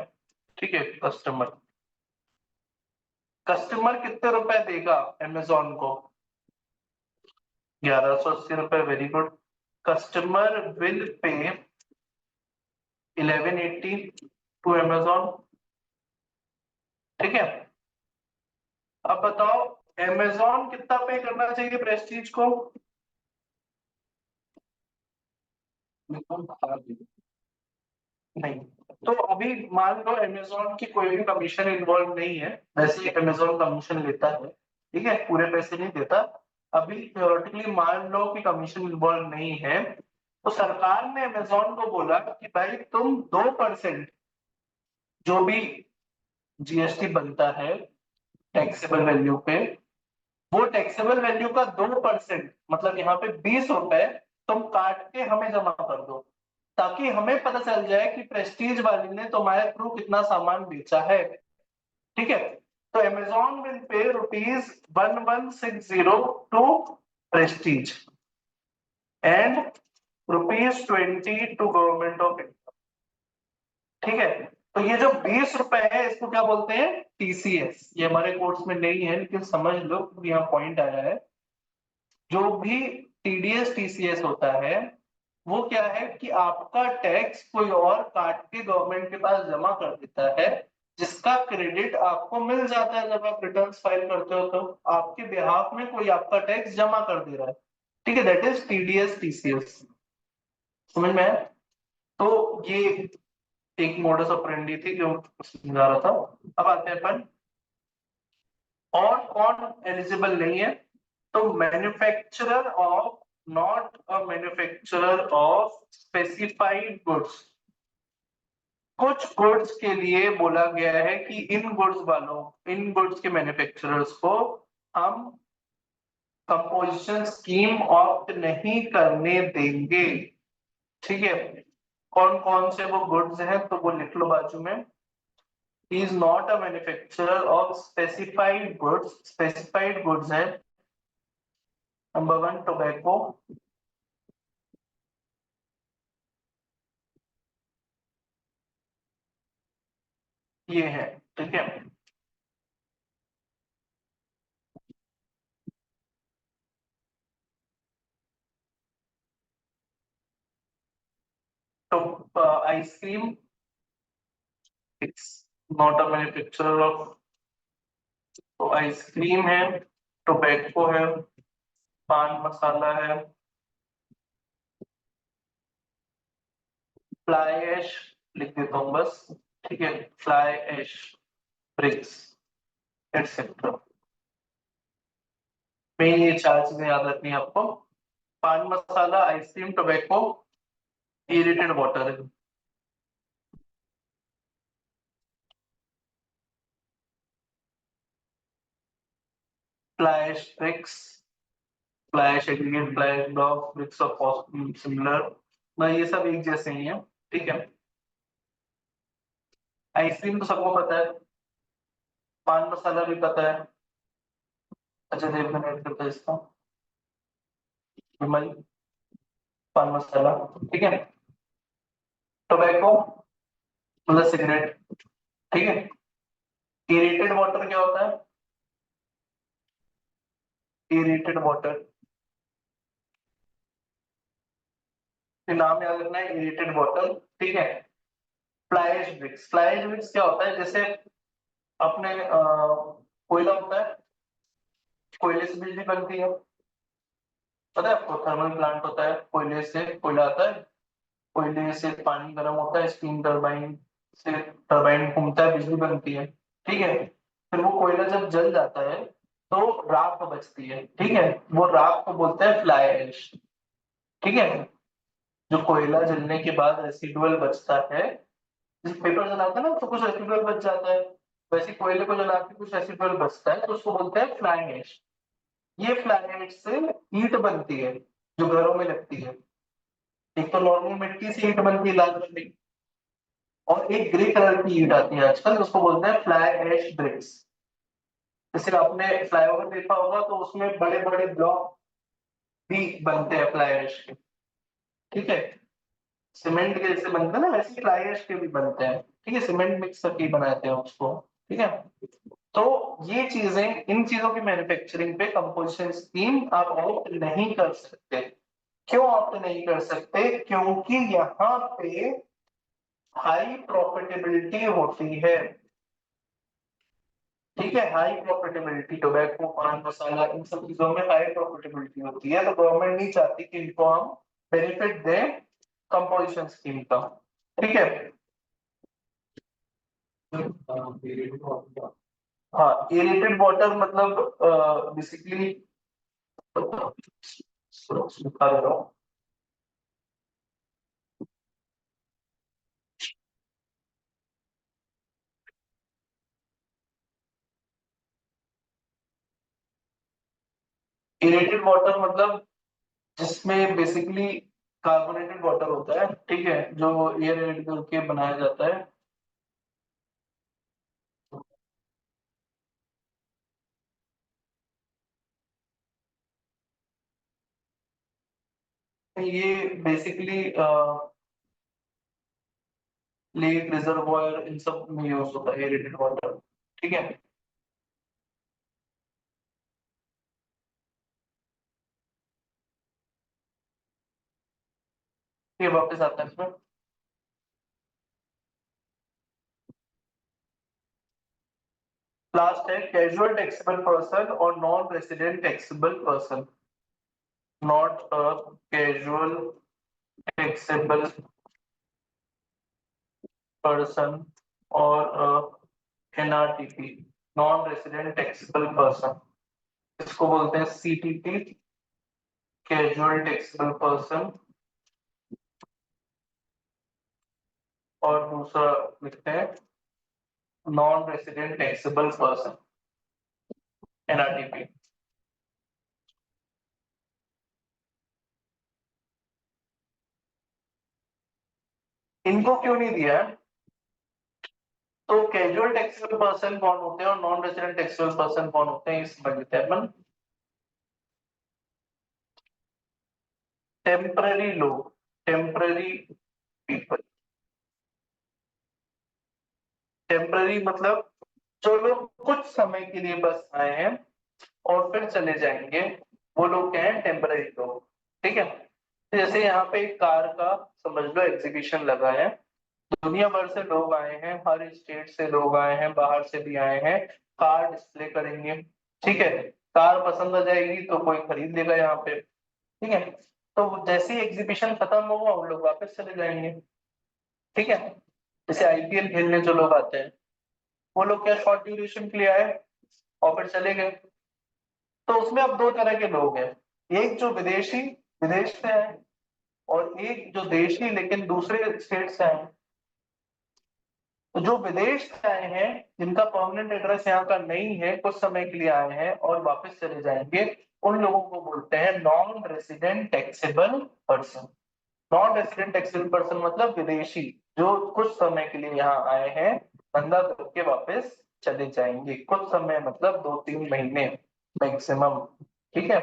ठीक है, कस्टमर। कस्टमर कितने रुपए देगा अमेजोन को? 1,180 रुपए, very good. Customer will pay 1180 to Amazon, ठीक है। अब बताओ अमेजोन कितना पे करना चाहिए प्रेस्टीज को? नहीं। तो अभी मान लो अमेजोन की कोई भी कमीशन इन्वॉल्व नहीं है, वैसे अमेजोन कमीशन लेता है, ठीक है, पूरे पैसे नहीं देता। अभी थ्योरेटिकली मान लो कि कमीशन इन्वॉल्व नहीं है, तो सरकार ने अमेजोन को बोला कि भाई तुम 2% जो भी जीएसटी बनता है टैक्सेबल वैल्यू पे, वो टैक्सेबल वैल्यू का 2%, मतलब यहाँ पे 20 रुपए तुम काट के हमें जमा कर दो, ताकि हमें पता चल जाए कि प्रेस्टीज वाली ने तुम्हारे थ्रू कितना सामान बेचा है, ठीक है। तो Amazon will pay ₹1160 to Prestige and ₹20 to Government of India। ठीक है, तो ये जो 20 रुपए है इसको क्या बोलते हैं? टीसीएस। ये हमारे कोर्स में नहीं है लेकिन समझ लो, यहाँ पॉइंट आया है। जो भी टीडीएस टीसीएस होता है वो क्या है कि आपका टैक्स कोई और काट के गवर्नमेंट के पास जमा कर देता है, जिसका क्रेडिट आपको मिल जाता है जब आप रिटर्न्स फाइल करते हो, तो आपके बिहाफ में कोई आपका टैक्स जमा कर दे रहा है। ठीक है, दैट इज टीडीएस टीसीएस। समझ में आया? तो ये एक मोडस ऑपरेंडी थी जो समझा रहा था। अब आते हैं अपन, और कौन एलिजिबल नहीं है? तो manufacturer of, not a manufacturer of specified goods. कुछ गुड्स के लिए बोला गया है कि इन गुड्स के मैन्युफैक्चरर्स को हम कंपोजिशन स्कीम ऑप्ट नहीं करने देंगे। ठीक है, कौन कौन से वो गुड्स हैं तो वो लिख लो बाजू में। He is not a manufacturer of specified goods। Specified goods है नंबर 1 टोबैको, ये है। ठीक है, तो ice cream, it's not a manufacturer of, तो आइसक्रीम है, टोबैको है, पान मसाला है, फ्लाई ऐश लिख देता हूँ बस। ठीक है, fly ash, bricks, etcetera. Main ये 4 चीजें याद रखनी है आपको। Pan masala, ice cream, tobacco, aerated water. Fly ash, bricks, fly ash aggregate, fly ash block, bricks of similar, मतलब ये सब एक जैसे ही है। ठीक है, आइसक्रीम तो सबको पता है, पान मसाला भी पता है। अच्छा, देवगन ऐड करता है इसका, विमल, पान मसाला। ठीक है, टोबैको मतलब सिगरेट। ठीक है, एरेटेड वाटर क्या होता है? एरेटेड वाटर, नाम याद रखना है, एरेटेड वाटर। ठीक है, फ्लाई ब्रिक्स, फ्लाई ब्रिक्स क्या होता है? जैसे अपने कोयला होता है, कोयले से बिजली बनती है, पता है आपको? थर्मल प्लांट होता है, कोयले से कोयला आता है, कोयले से पानी गर्म होता है, स्टीम टरबाइन से टरबाइन घूमता है, बिजली बनती है। ठीक है, फिर वो कोयला जब जल जाता है तो राख बचती है। ठीक है, वो राख को बोलते हैं फ्लाई ऐश। ठीक है, जो कोयला जलने के बाद रेसिडुअल बचता है, जैसे पेपर जलाते हैं ना तो कुछ रेसिडुअल बच जाता है, वैसे कोयले को जला के कुछ रेसिडुअल बचता है तो उसको बोलते हैं फ्लाई ऐश। ये फ्लाई ऐश से ईंट बनती है जो घरों में लगती है। एक तो नॉर्मल मिट्टी से ईंट बनती है लाल रंग की, और एक ग्रे कलर की ईंट आती है आजकल, उसको बोलते हैं फ्लाई ऐश ब्रिक्स। जैसे आपने फ्लाईओवर देखा होगा तो उसमें बड़े बड़े ब्लॉक भी बनते हैं फ्लाई ऐश के। ठीक है, सीमेंट के जैसे बनते हैं ना, वैसे फ्लाई ऐश के भी बनते हैं। ठीक है, सीमेंट मिक्स करके ही बनाते हैं उसको। ठीक है, तो ये चीजें, इन चीजों की मैन्युफैक्चरिंग पे कंपोजिशन स्कीम आप ऑप्ट नहीं कर सकते। क्यों ऑप्ट नहीं कर सकते? क्योंकि यहाँ पे हाई प्रॉफिटेबिलिटी होती है। ठीक है, हाई प्रॉफिटेबिलिटी, टोबैको, पान मसाला, इन सब चीजों में हाई प्रॉफिटेबिलिटी होती है, तो गवर्नमेंट नहीं चाहती कि इनको हम बेनिफिट दें कंपोजिशन स्कीम का। ठीक है, हाँ, एरेटेड वाटर मतलब बेसिकली बता दे रहा हूँ। एरेटेड वाटर मतलब जिसमें बेसिकली कार्बोनेटेड वाटर होता है। ठीक है, जो एयर एड करके बनाया जाता है। ये बेसिकली लेक, रिजर्वॉयर, इन सब में यूज होता है एरेटेड वाटर। ठीक है। ये वापस आता है इसमें। लास्ट है कैजुअल टैक्सेबल पर्सन और non resident taxable person. Not a casual taxable person और NRTP, non resident taxable person, इसको बोलते हैं सीटीपी, कैजुअल टैक्सेबल पर्सन। और दूसरा लिखते हैं non resident taxable person, NRTP. इनको क्यों नहीं दिया है? तो कैजुअल टैक्सेबल पर्सन कौन होते हैं और नॉन रेसिडेंट टैक्सेबल पर्सन कौन होते हैं, इस समझ लेते हैं अपन। टेम्पररी लोग, टेम्पररी पीपल। टेम्पररी मतलब जो लोग कुछ समय के लिए बस आए हैं और फिर चले जाएंगे, वो लोग क्या है, टेम्पररी लोग। ठीक है। तो जैसे यहाँ पे एक कार का समझ लो एग्जीबिशन लगा है, दुनिया भर से लोग आए हैं, हर स्टेट से लोग आए हैं, बाहर से भी आए हैं, कार डिस्प्ले करेंगे। ठीक है। कार पसंद आ जाएगी तो कोई खरीद लेगा यहाँ पे। ठीक है। तो जैसे ही एग्जीबिशन खत्म होगा वो लोग वापस चले जाएंगे। ठीक है। जैसे आईपीएल खेलने जो लोग आते हैं, वो लोग क्या शॉर्ट ड्यूरेशन के लिए आए और फिर चले गए। तो उसमें अब दो तरह के लोग हैं, एक जो विदेशी, विदेश से आए, और एक जो देशी लेकिन दूसरे स्टेट से आए। तो जो विदेश से आए हैं, जिनका परमानेंट एड्रेस यहाँ का नहीं है, कुछ समय के लिए आए हैं और वापस चले जाएंगे, उन लोगों को बोलते हैं non resident taxable person. Non resident taxable person मतलब विदेशी, जो कुछ समय के लिए यहाँ आए हैं, धंधा करके वापस चले जाएंगे। कुछ समय मतलब 2-3 महीने मैक्सिमम। ठीक है।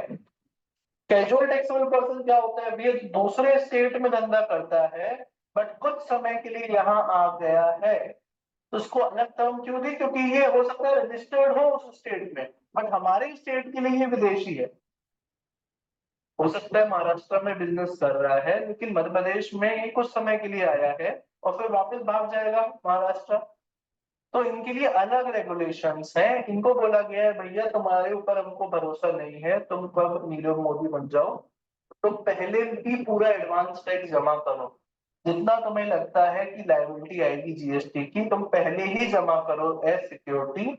कैजुअल टैक्सेबल पर्सन क्या होता है, भैया दूसरे स्टेट में धंधा करता है बट कुछ समय के लिए यहाँ आ गया है, तो उसको अलग टर्म क्यों दी, क्योंकि ये हो सकता है रजिस्टर्ड हो उस स्टेट में, बट हमारे स्टेट के लिए ये विदेशी है। हो सकता है महाराष्ट्र में बिजनेस कर रहा है लेकिन मध्य प्रदेश में ये कुछ समय के लिए आया है और फिर वापस भाग जाएगा महाराष्ट्र। तो इनके लिए अलग रेगुलेशंस हैं। इनको बोला गया है भैया तुम्हारे ऊपर हमको भरोसा नहीं है, तुम कब नीरव मोदी बन जाओ, तुम पहले भी पूरा एडवांस टैक्स जमा करो। जितना तुम्हें लगता है कि लायबिलिटी आएगी जीएसटी की, तुम पहले ही जमा करो एज सिक्योरिटी,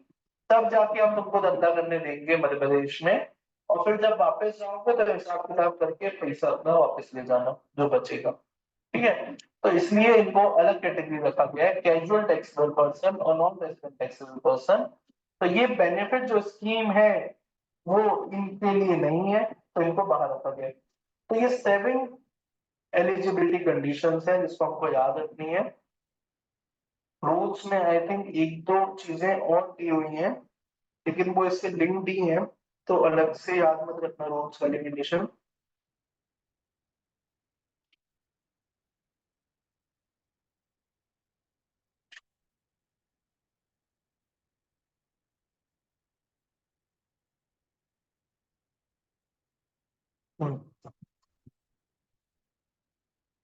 तब जाके हम तुमको धंधा करने देंगे मध्य प्रदेश में। और फिर जब वापस जाओगे तो हिसाब किताब करके पैसा अपना वापस ले जाना जो बचेगा। ठीक है। तो इसलिए इनको अलग कैटेगरी रखा गया है, कैजुअल टैक्सेबल पर्सन और नॉन रेजिडेंट टैक्सेबल पर्सन। तो ये बेनिफिट जो स्कीम है वो इनके लिए नहीं है, तो इनको बाहर रखा गया है। तो ये 7 एलिजिबिलिटी कंडीशंस है जिसको हमको याद रखनी है। रूल्स में आई थिंक एक दो चीजें और दी हुई हैं लेकिन वो इससे लिंक दी हैं, तो अलग से याद मत रखना रूल्स वाली कंडीशन।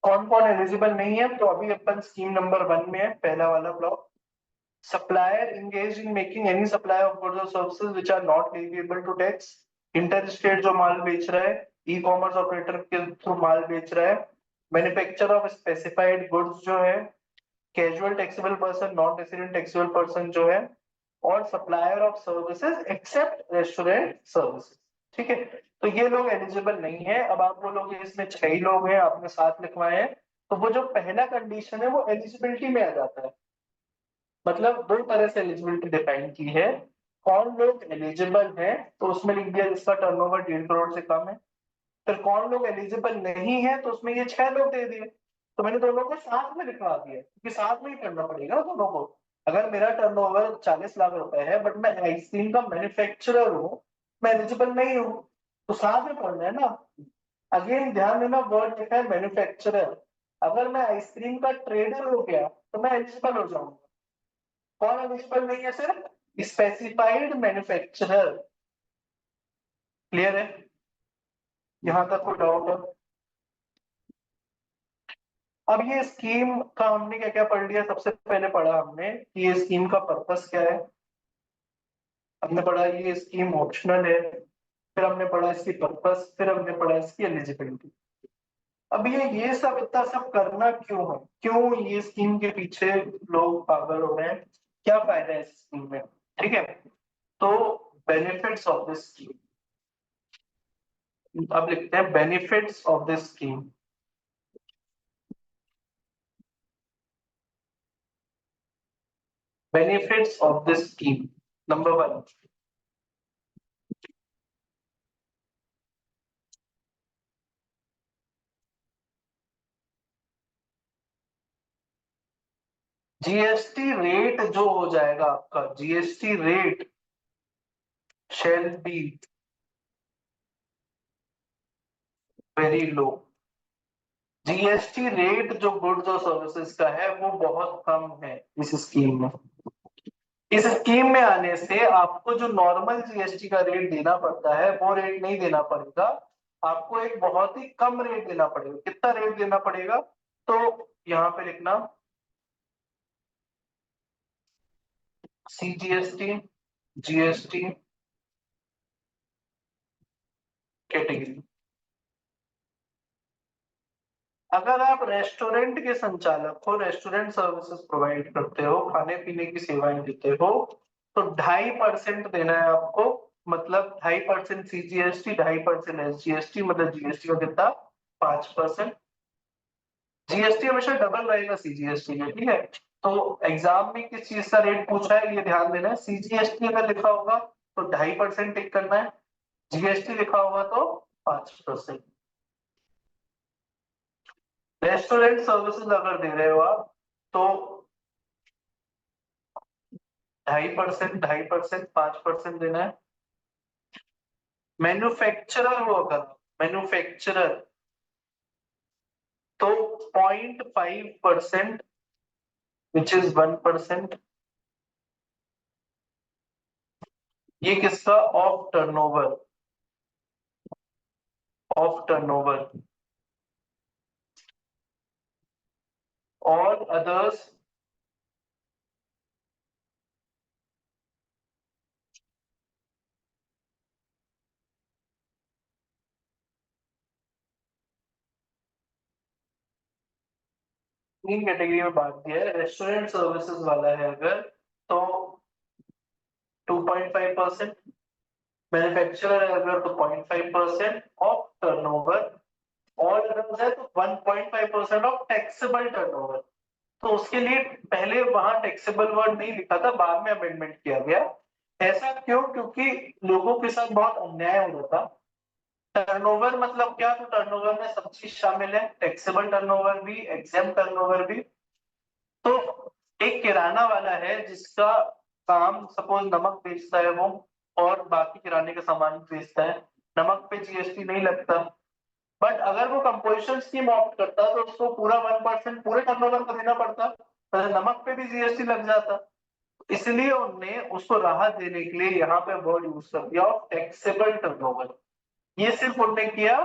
कौन कौन एलिजिबल नहीं है, तो अभी अपन स्कीम नंबर 1 में है, पहला वाला block. Supplier engaged in making any supply of goods or services which are not liable to tax, inter state जो माल बेच रहा है, ई कॉमर्स ऑपरेटर के थ्रू माल बेच रहा है, मैन्युफैक्चर ऑफ स्पेसिफाइड गुड्स जो है, casual taxable person, non resident taxable person जो है, और supplier of services except restaurant services. ठीक है। तो ये लोग एलिजिबल नहीं है। अब आप बोलोगे इसमें 6 ही लोग हैं, आपने 7 लिखवाए हैं, तो वो जो पहला कंडीशन है वो एलिजिबिलिटी में आ जाता है। मतलब दो तरह से एलिजिबिलिटी डिफाइन की है, कौन लोग एलिजिबल है, तो उसमें लिख दिया जिसका टर्नओवर 1.5 करोड़ से कम है। फिर कौन लोग एलिजिबल नहीं है, तो उसमें ये 6 लोग दे दिए। तो मैंने दोनों को साथ में लिखवा दिया क्योंकि साथ में ही करना पड़ेगा ना दोनों को। अगर मेरा टर्नओवर 40 लाख रुपए है बट मैं आइसक्रीम का मैन्युफैक्चरर हूँ, मैं एलिजिबल नहीं हूँ, तो साथ में पढ़ना है ना। अगेन ध्यान देना, वर्ड लिखा है मैन्युफैक्चरर। अगर मैं आइसक्रीम का ट्रेडर हो गया तो मैं एलिजिबल हो जाऊंगा। कौन एलिजिबल नहीं है? सिर्फ स्पेसिफाइड मैन्युफैक्चरर। क्लियर है? यहां तक कोई डाउट है? अब ये स्कीम का हमने क्या क्या पढ़ लिया? सबसे पहले पढ़ा हमने कि ये स्कीम का पर्पस क्या है। हमने पढ़ा ये स्कीम ऑप्शनल है। फिर हमने पढ़ा इसकी पर्पस, फिर हमने पढ़ा इसकी एलिजिबिलिटी। अब ये सब इतना सब करना क्यों है? क्यों ये स्कीम के पीछे लोग पागल हो रहे हैं? क्या फायदा है इस स्कीम में? ठीक है, तो बेनिफिट्स ऑफ दिस स्कीम। अब लिखते हैं benefits of this scheme. Benefits of this scheme. Number 1, GST rate जो हो जाएगा आपका, GST rate shall be very low. GST rate जो गुड्स और सर्विसेज का है वो बहुत कम है इस स्कीम में। इस स्कीम में आने से आपको जो नॉर्मल जीएसटी का रेट देना पड़ता है वो रेट नहीं देना पड़ेगा। आपको एक बहुत ही कम रेट देना पड़ेगा। कितना रेट देना पड़ेगा? तो यहाँ पे लिखना सीजीएसटी, जीएसटी कैटेगरी। अगर आप रेस्टोरेंट के संचालक हो, रेस्टोरेंट सर्विसेज प्रोवाइड करते हो, खाने पीने की सेवाएं देते हो, तो 2.5% देना है आपको। मतलब 2.5% सीजीएसटी, 2.5% एसजीएसटी, मतलब जीएसटी का कितना? 5%। जीएसटी हमेशा डबल रहेगा सीजीएसटी में, ठीक है? तो एग्जाम में किस चीज का रेट पूछा है ये ध्यान देना है। सीजीएसटी अगर लिखा होगा तो 2.5% टिक करना है, जीएसटी लिखा होगा तो 5%। रेस्टोरेंट सर्विसेज अगर दे रहे हो आप तो 2.5%, 2.5%, 5% देना है। मैन्युफैक्चरर हो अगर, मैन्युफैक्चरर, तो 0.5%, विच इज 1%। ये किसका? Of turnover, of turnover. और अदर्स तीन कैटेगरी में बांट दिया है। रेस्टोरेंट सर्विसेज वाला है अगर तो 2.5%, मैन्युफैक्चरर है अगर तो 0.5% ऑफ टर्नओवर, और अदर्स है तो 1.5% ऑफ टैक्सेबल टर्नओवर। तो उसके लिए पहले वहां टैक्सेबल वर्ड नहीं लिखा था, बाद में अमेंडमेंट किया गया। ऐसा क्यों? क्योंकि लोगों के साथ बहुत अन्याय हो रहा था। टर्नओवर मतलब क्या? तो टर्नओवर में सब चीज शामिल है, टैक्सेबल टर्नओवर भी, एग्जेम्प्ट टर्नओवर भी। तो एक किराना वाला है जिसका काम सपोज नमक बेचता है वो, और बाकी किराने का सामान बेचता है, नमक पे जीएसटी नहीं लगता। बट अगर वो कंपोजिशन स्कीम ऑप्ट करता तो उसको पूरा 1% पूरे टर्नओवर का देना पड़ता, तो नमक पे भी जीएसटी लग जाता। इसलिए उनने उसको राहत देने के लिए यहाँ पे वर्ड यूज कर दिया ऑफ टैक्सेबल टर्नओवर। ये सिर्फ उनने किया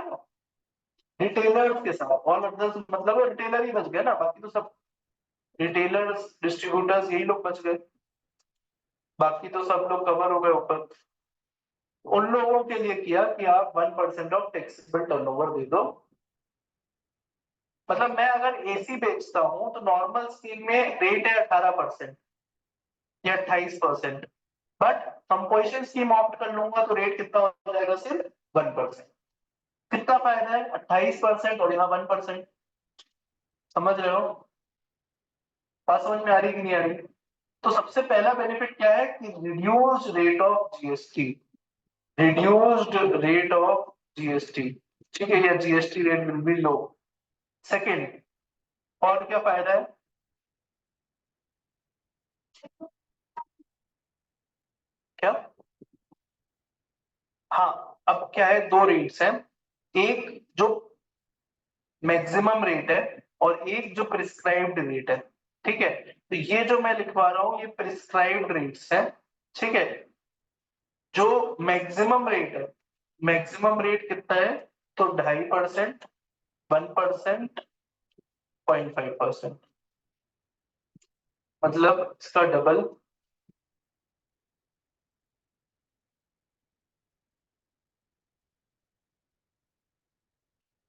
रिटेलर्स के साथ, और मतलब रिटेलर ही बच गए ना, बाकी तो सब रिटेलर्स डिस्ट्रीब्यूटर्स यही लोग बच गए, बाकी तो सब लोग कवर हो गए ऊपर। उन लोगों के लिए किया कि आप 1% ऑफ टैक्सेबल टर्नओवर दे दो। मतलब मैं अगर एसी बेचता हूं तो नॉर्मल स्कीम में रेट है 18% या 28%, बट कंपोजिशन स्कीम ऑप्ट कर लूंगा तो रेट कितना हो जाएगा? सिर्फ 1%। कितना फायदा है? 28% और यहाँ 1%। समझ रहे हो? बात समझ में आ रही कि नहीं आ रही? तो सबसे पहला बेनिफिट क्या है कि reduced rate of GST, reduced rate of GST, ठीक है, या GST rate will be low. Second, और क्या फायदा है? क्या? हाँ, अब क्या है, दो रेट्स हैं। एक जो मैक्सिमम रेट है और एक जो प्रिस्क्राइब्ड रेट है। ठीक है, तो ये जो मैं लिखवा रहा हूं ये प्रिस्क्राइब्ड रेट्स है। ठीक है, जो मैक्सिमम रेट है, मैक्सिमम रेट कितना है, तो 2.5%, 1%, 0.5%, मतलब इसका डबल।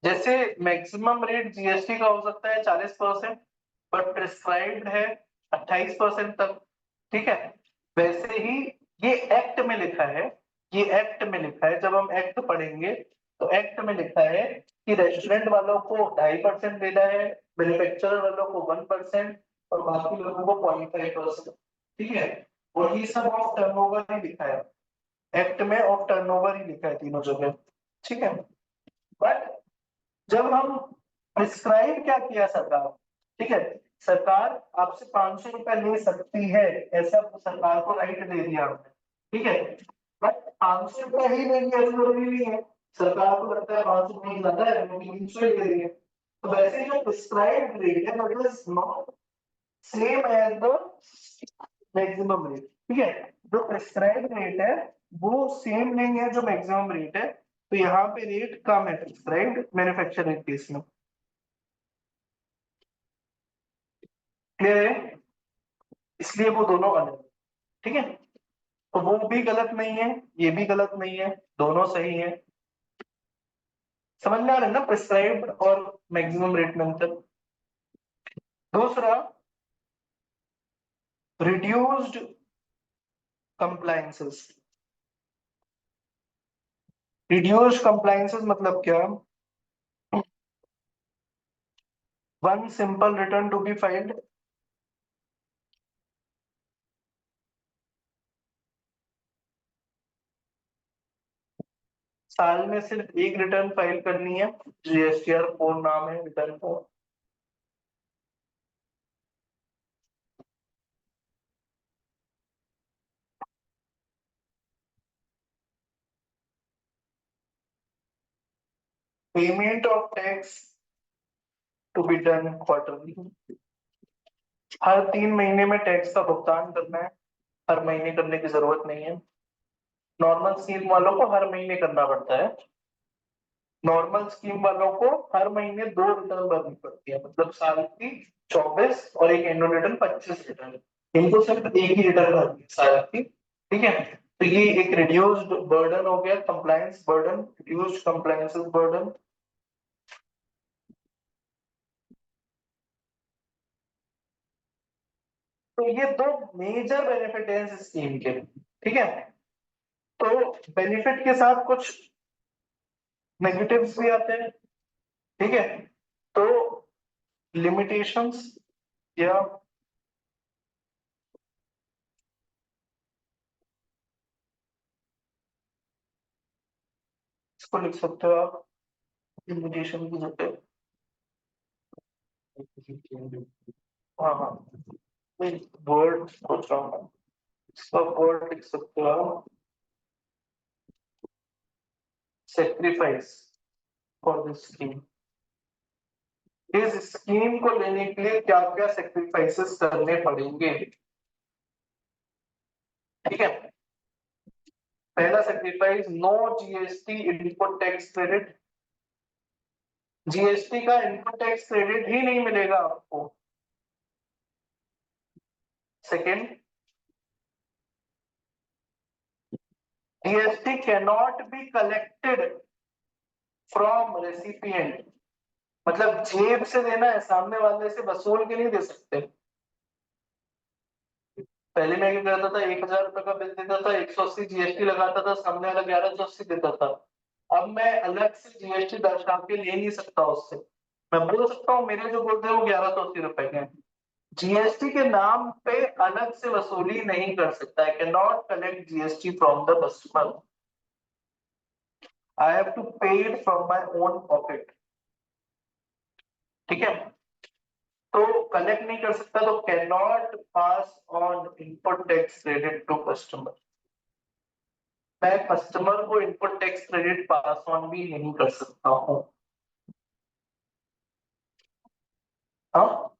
जैसे मैक्सिमम रेट जीएसटी का हो सकता है 40%, बट प्रिस्क्राइब्ड है 28% तक। ठीक है, वैसे ही ये एक्ट में लिखा है, ये एक्ट में लिखा है, जब हम एक्ट पढ़ेंगे तो एक्ट में लिखा है कि रेस्टोरेंट वालों को 2.5% देना है, मैन्युफैक्चरर वालों को 1% और बाकी लोगों को 0.5%। ठीक है, और ये सब ऑफ टर्नओवर ही लिखा है, एक्ट में ऑफ टर्नओवर ही लिखा है तीनों जगह। ठीक है, बट जब हम प्रिस्क्राइब क्या किया सरकार, ठीक है, सरकार आपसे 500 रुपया ले सकती है, ऐसा सरकार को राइट दे दिया हमने। ठीक है, बट 500 रुपया ही लेंगे ऐसा जरूरी नहीं है, सरकार को लगता है 500 रुपये ज्यादा है, वो 300 ही दे देंगे। तो वैसे जो प्रिस्क्राइब रेट है that is not same as the maximum rate. ठीक है, जो प्रिस्क्राइब रेट है वो सेम नहीं है जो मैक्सिमम रेट है, तो यहाँ पे रेट कम है प्रिस्क्राइब्ड मैन्युफैक्चरिंग केस में। क्लियर है, इसलिए वो दोनों अलग है। ठीक है, तो वो भी गलत नहीं है, ये भी गलत नहीं है, दोनों सही है। समझ में आ रहा है ना प्रिस्क्राइब्ड और मैक्सिमम रेट में अंतर। दूसरा, रिड्यूस्ड कंप्लायंसेस। रिड्यूस्ड कंप्लायंसेस मतलब क्या, one simple return to be filed, साल में सिर्फ एक रिटर्न फाइल करनी है, जीएसटीआर 4 नाम है रिटर्न का। Payment of tax to be done quarterly, हर 3 महीने में टैक्स का भुगतान करना है, हर महीने करने की जरूरत नहीं है। नॉर्मल स्कीम वालों को हर महीने करना पड़ता है, नॉर्मल स्कीम वालों को हर महीने 2 रिटर्न भरनी पड़ती है, मतलब साल की 24 और एक एनुअल रिटर्न 25 रिटर्न। इनको सिर्फ एक ही रिटर्न भरनी है साल की। ठीक है, तो ये एक रिड्यूस्ड बर्डन हो गया, compliance burden, reduced compliance burden. तो ये दो मेजर बेनिफिट है इस स्कीम के। ठीक है, तो बेनिफिट के साथ कुछ नेगेटिव्स भी आते हैं। ठीक है, तो लिमिटेशंस या इसको लिख सकते हो आप लिमिटेशन की जगह। हाँ हाँ, वर्ड सोच रहा हूँ, इसका वर्ड लिख सकते हो आप, सेक्रीफाइस फॉर दिस स्कीम। इस स्कीम को लेने के लिए क्या क्या सेक्रीफाइसेस करने पड़ेंगे। ठीक है, पहला sacrifice, no GST input tax credit, GST का इनपुट टैक्स क्रेडिट ही नहीं मिलेगा आपको। Second, GST cannot be collected from recipient, मतलब जेब से देना है, सामने वाले से वसूल के नहीं दे सकते। पहले मैं क्या करता था, 1,000 रुपए का बिल देता था, 180 जीएसटी लगाता था, सामने वाला 1180 देता था। अब मैं अलग से जीएसटी दर्शा के ले नहीं सकता उससे, मैं बोल सकता हूँ मेरे जो बोलते हैं वो 1180 रुपए के हैं। जीएसटी के नाम पे अलग से वसूली नहीं कर सकता, I can not collect GST from the customer, I have to pay it from my own pocket. ठीक है, तो कलेक्ट नहीं कर सकता, तो can not pass on input tax credit to customer. मैं कस्टमर को input tax credit pass on भी नहीं कर सकता हूँ। हाँ,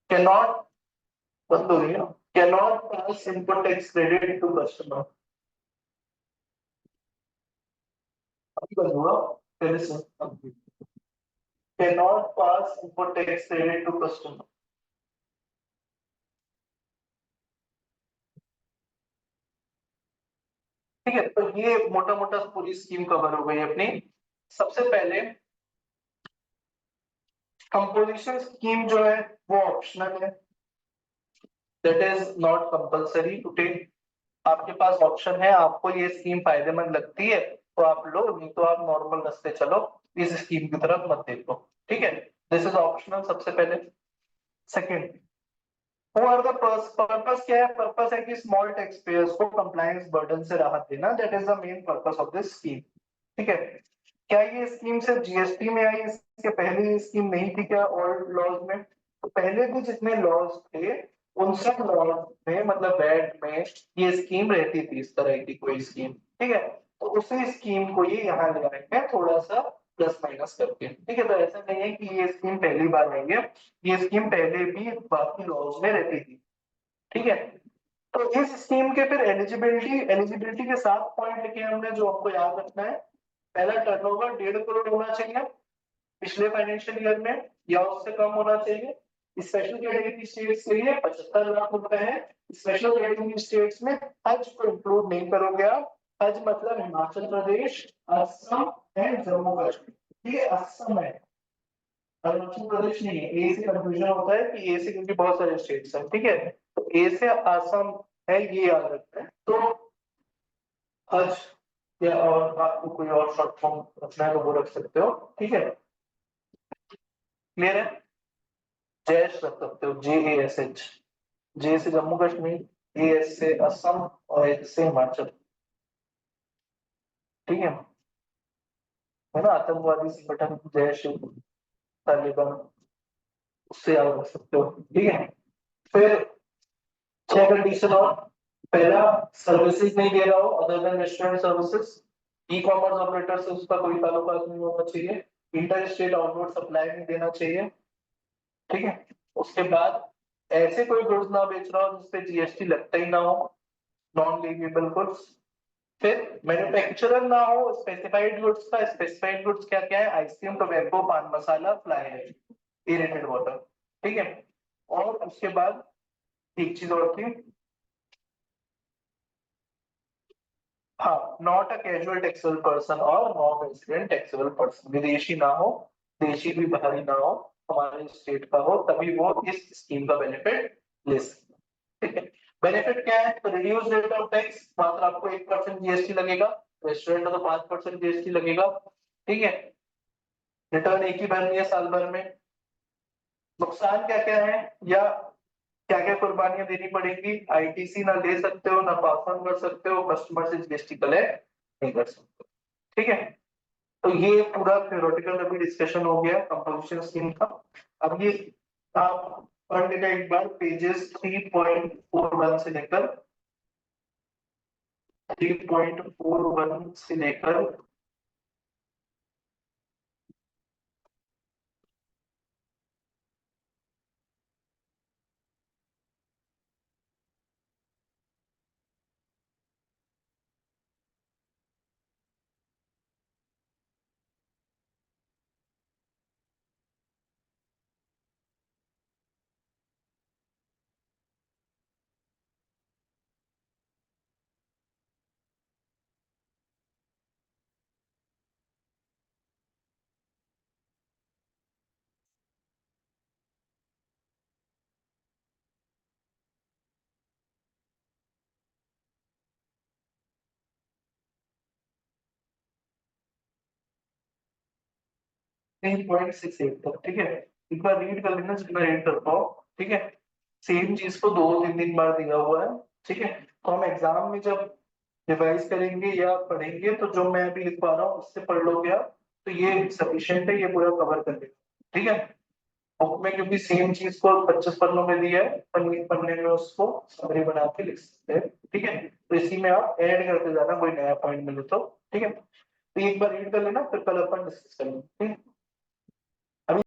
कैन नॉट, बंद हो गया, can not pass input tax credit to customer. अभी बंद हुआ, पहले से can not pass input tax credit to customer. ठीक है, तो ये मोटा मोटा पूरी स्कीम कवर हो गई अपनी। सबसे पहले कंपोजिशन स्कीम जो है वो ऑप्शनल है, that is not compulsory to take. आपके पास ऑप्शन है, आपको ये स्कीम फायदेमंद लगती है तो आप लो, नहीं तो आप नॉर्मल रास्ते चलो, इस स्कीम की तरफ मत देखो। ठीक है, दिस इज ऑप्शनल सबसे पहले। सेकंड, और द पर्पस क्या है? पर्पस है कि स्मॉल टैक्स पेयर्स को कंप्लायंस बर्डन से राहत देना, that is the main purpose of this scheme. ठीक है, क्या ये स्कीम सिर्फ जीएसटी में आई, इसके पहले ये स्कीम नहीं थी क्या ओल्ड लॉज में? तो पहले भी जितने लॉज थे उन सब लॉज में, मतलब वैट में, ये स्कीम रहती थी, इस तरह की कोई स्कीम। ठीक है, तो उसी स्कीम को ये यहाँ ले आए हैं थोड़ा सा प्लस माइनस करके। ठीक है, तो ऐसा नहीं है कि ये स्कीम पहली बार आई है, ये स्कीम पहले भी बाकी लॉज में रहती थी। ठीक है, तो इस स्कीम के फिर एलिजिबिलिटी, एलिजिबिलिटी के 7 पॉइंट लिखे हैं हमने जो आपको याद रखना है। पहला, टर्नओवर 1.5 करोड़ होना चाहिए पिछले फाइनेंशियल ईयर में या उससे कम होना चाहिए। स्पेशल कैटेगरी स्टेट्स के लिए 75 लाख रुपए है। स्पेशल कैटेगरी स्टेट्स में हज को इंक्लूड नहीं करोगे आप। हज मतलब हिमाचल प्रदेश, असम एंड जम्मू कश्मीर। ठीक है, असम है, अरुणाचल प्रदेश नहीं है। ए से कंफ्यूजन होता है कि ए से, क्योंकि बहुत सारे स्टेट्स हैं। ठीक है, तो ए से असम है, ये याद रखना है। तो हज, या और आपको कोई और शॉर्ट फॉर्म रखना है तो वो रख सकते हो। ठीक है, क्लियर है? जैश रख सकते हो, JASH। जे से जम्मू कश्मीर, एस से असम और एच से हिमाचल। ठीक है ना? आतंकवादी संगठन जैश, तालिबान, उससे आप रख सकते हो। ठीक है, फिर 6 कंडीशन और। पहला, सर्विसेज नहीं दे रहा हो अदर देन रेस्टोरेंट सर्विसेज। ई कॉमर्स ऑपरेटर से उसका कोई ताल्लुकात नहीं होना चाहिए। इंटर स्टेट आउटवर्ड सप्लाई नहीं देना चाहिए। ठीक है, उसके बाद ऐसे कोई गुड्स ना बेच रहा हो जिसपे जीएसटी लगता ही ना हो, नॉन लीवेबल गुड्स। फिर मैन्युफैक्चरर ना हो स्पेसिफाइड गुड्स का। स्पेसिफाइड गुड्स क्या क्या है? आइसक्रीम, टोबैको, पान मसाला, फ्लाई है, एरेटेड वाटर। ठीक है, और उसके बाद एक चीज और थी, हाँ, not a casual taxable person और नॉन रेजिडेंट टैक्सेबल पर्सन। विदेशी ना हो, देशी भी बाहरी ना हो, हमारे स्टेट का हो, तभी वो इस स्कीम का बेनिफिट ले सकते। ठीक है, बेनिफिट क्या है? तो रिड्यूस रेट ऑफ टैक्स, मात्र आपको 1% जीएसटी लगेगा, रेस्टोरेंट तो 5% जीएसटी लगेगा। ठीक है, रिटर्न एक ही भरनी है साल भर में। नुकसान क्या क्या है, या क्या क्या कुर्बानियां देनी पड़ेगी? आईटीसी ना ले सकते हो, ना पास ऑन कर सकते हो, कस्टमर से जीएसटी कलेक्ट नहीं कर सकते। ठीक है, तो ये पूरा थ्योरेटिकल अभी डिस्कशन हो गया कंपोजिशन स्कीम का। अब ये आप पढ़ लेना एक बार, पेजेस 3.41 से लेकर 3.41 से लेकर 3.68 तक। ठीक है, एक बार रीड कर लेना जितना रीड कर पाओ। ठीक है, सेम चीज को 2-3 बार दिया हुआ है। ठीक है, तो हम एग्जाम में जब रिवाइज करेंगे या पढ़ेंगे तो जो मैं अभी लिख पा रहा हूँ उससे पढ़ लोगे आप, तो ये सफिशिएंट है, ये पूरा कवर कर लेगा। ठीक है, बुक में क्योंकि सेम चीज को 25 पन्नों में दिया है, 25 पन्ने में उसको समरी बना के लिख सकते हैं, ठीक है। तो इसी में आप ऐड करते जाना कोई नया पॉइंट मिले तो, ठीक है। तो एक बार रीड कर लेना, फिर कल अपन डिस्कस करेंगे, ठीक है।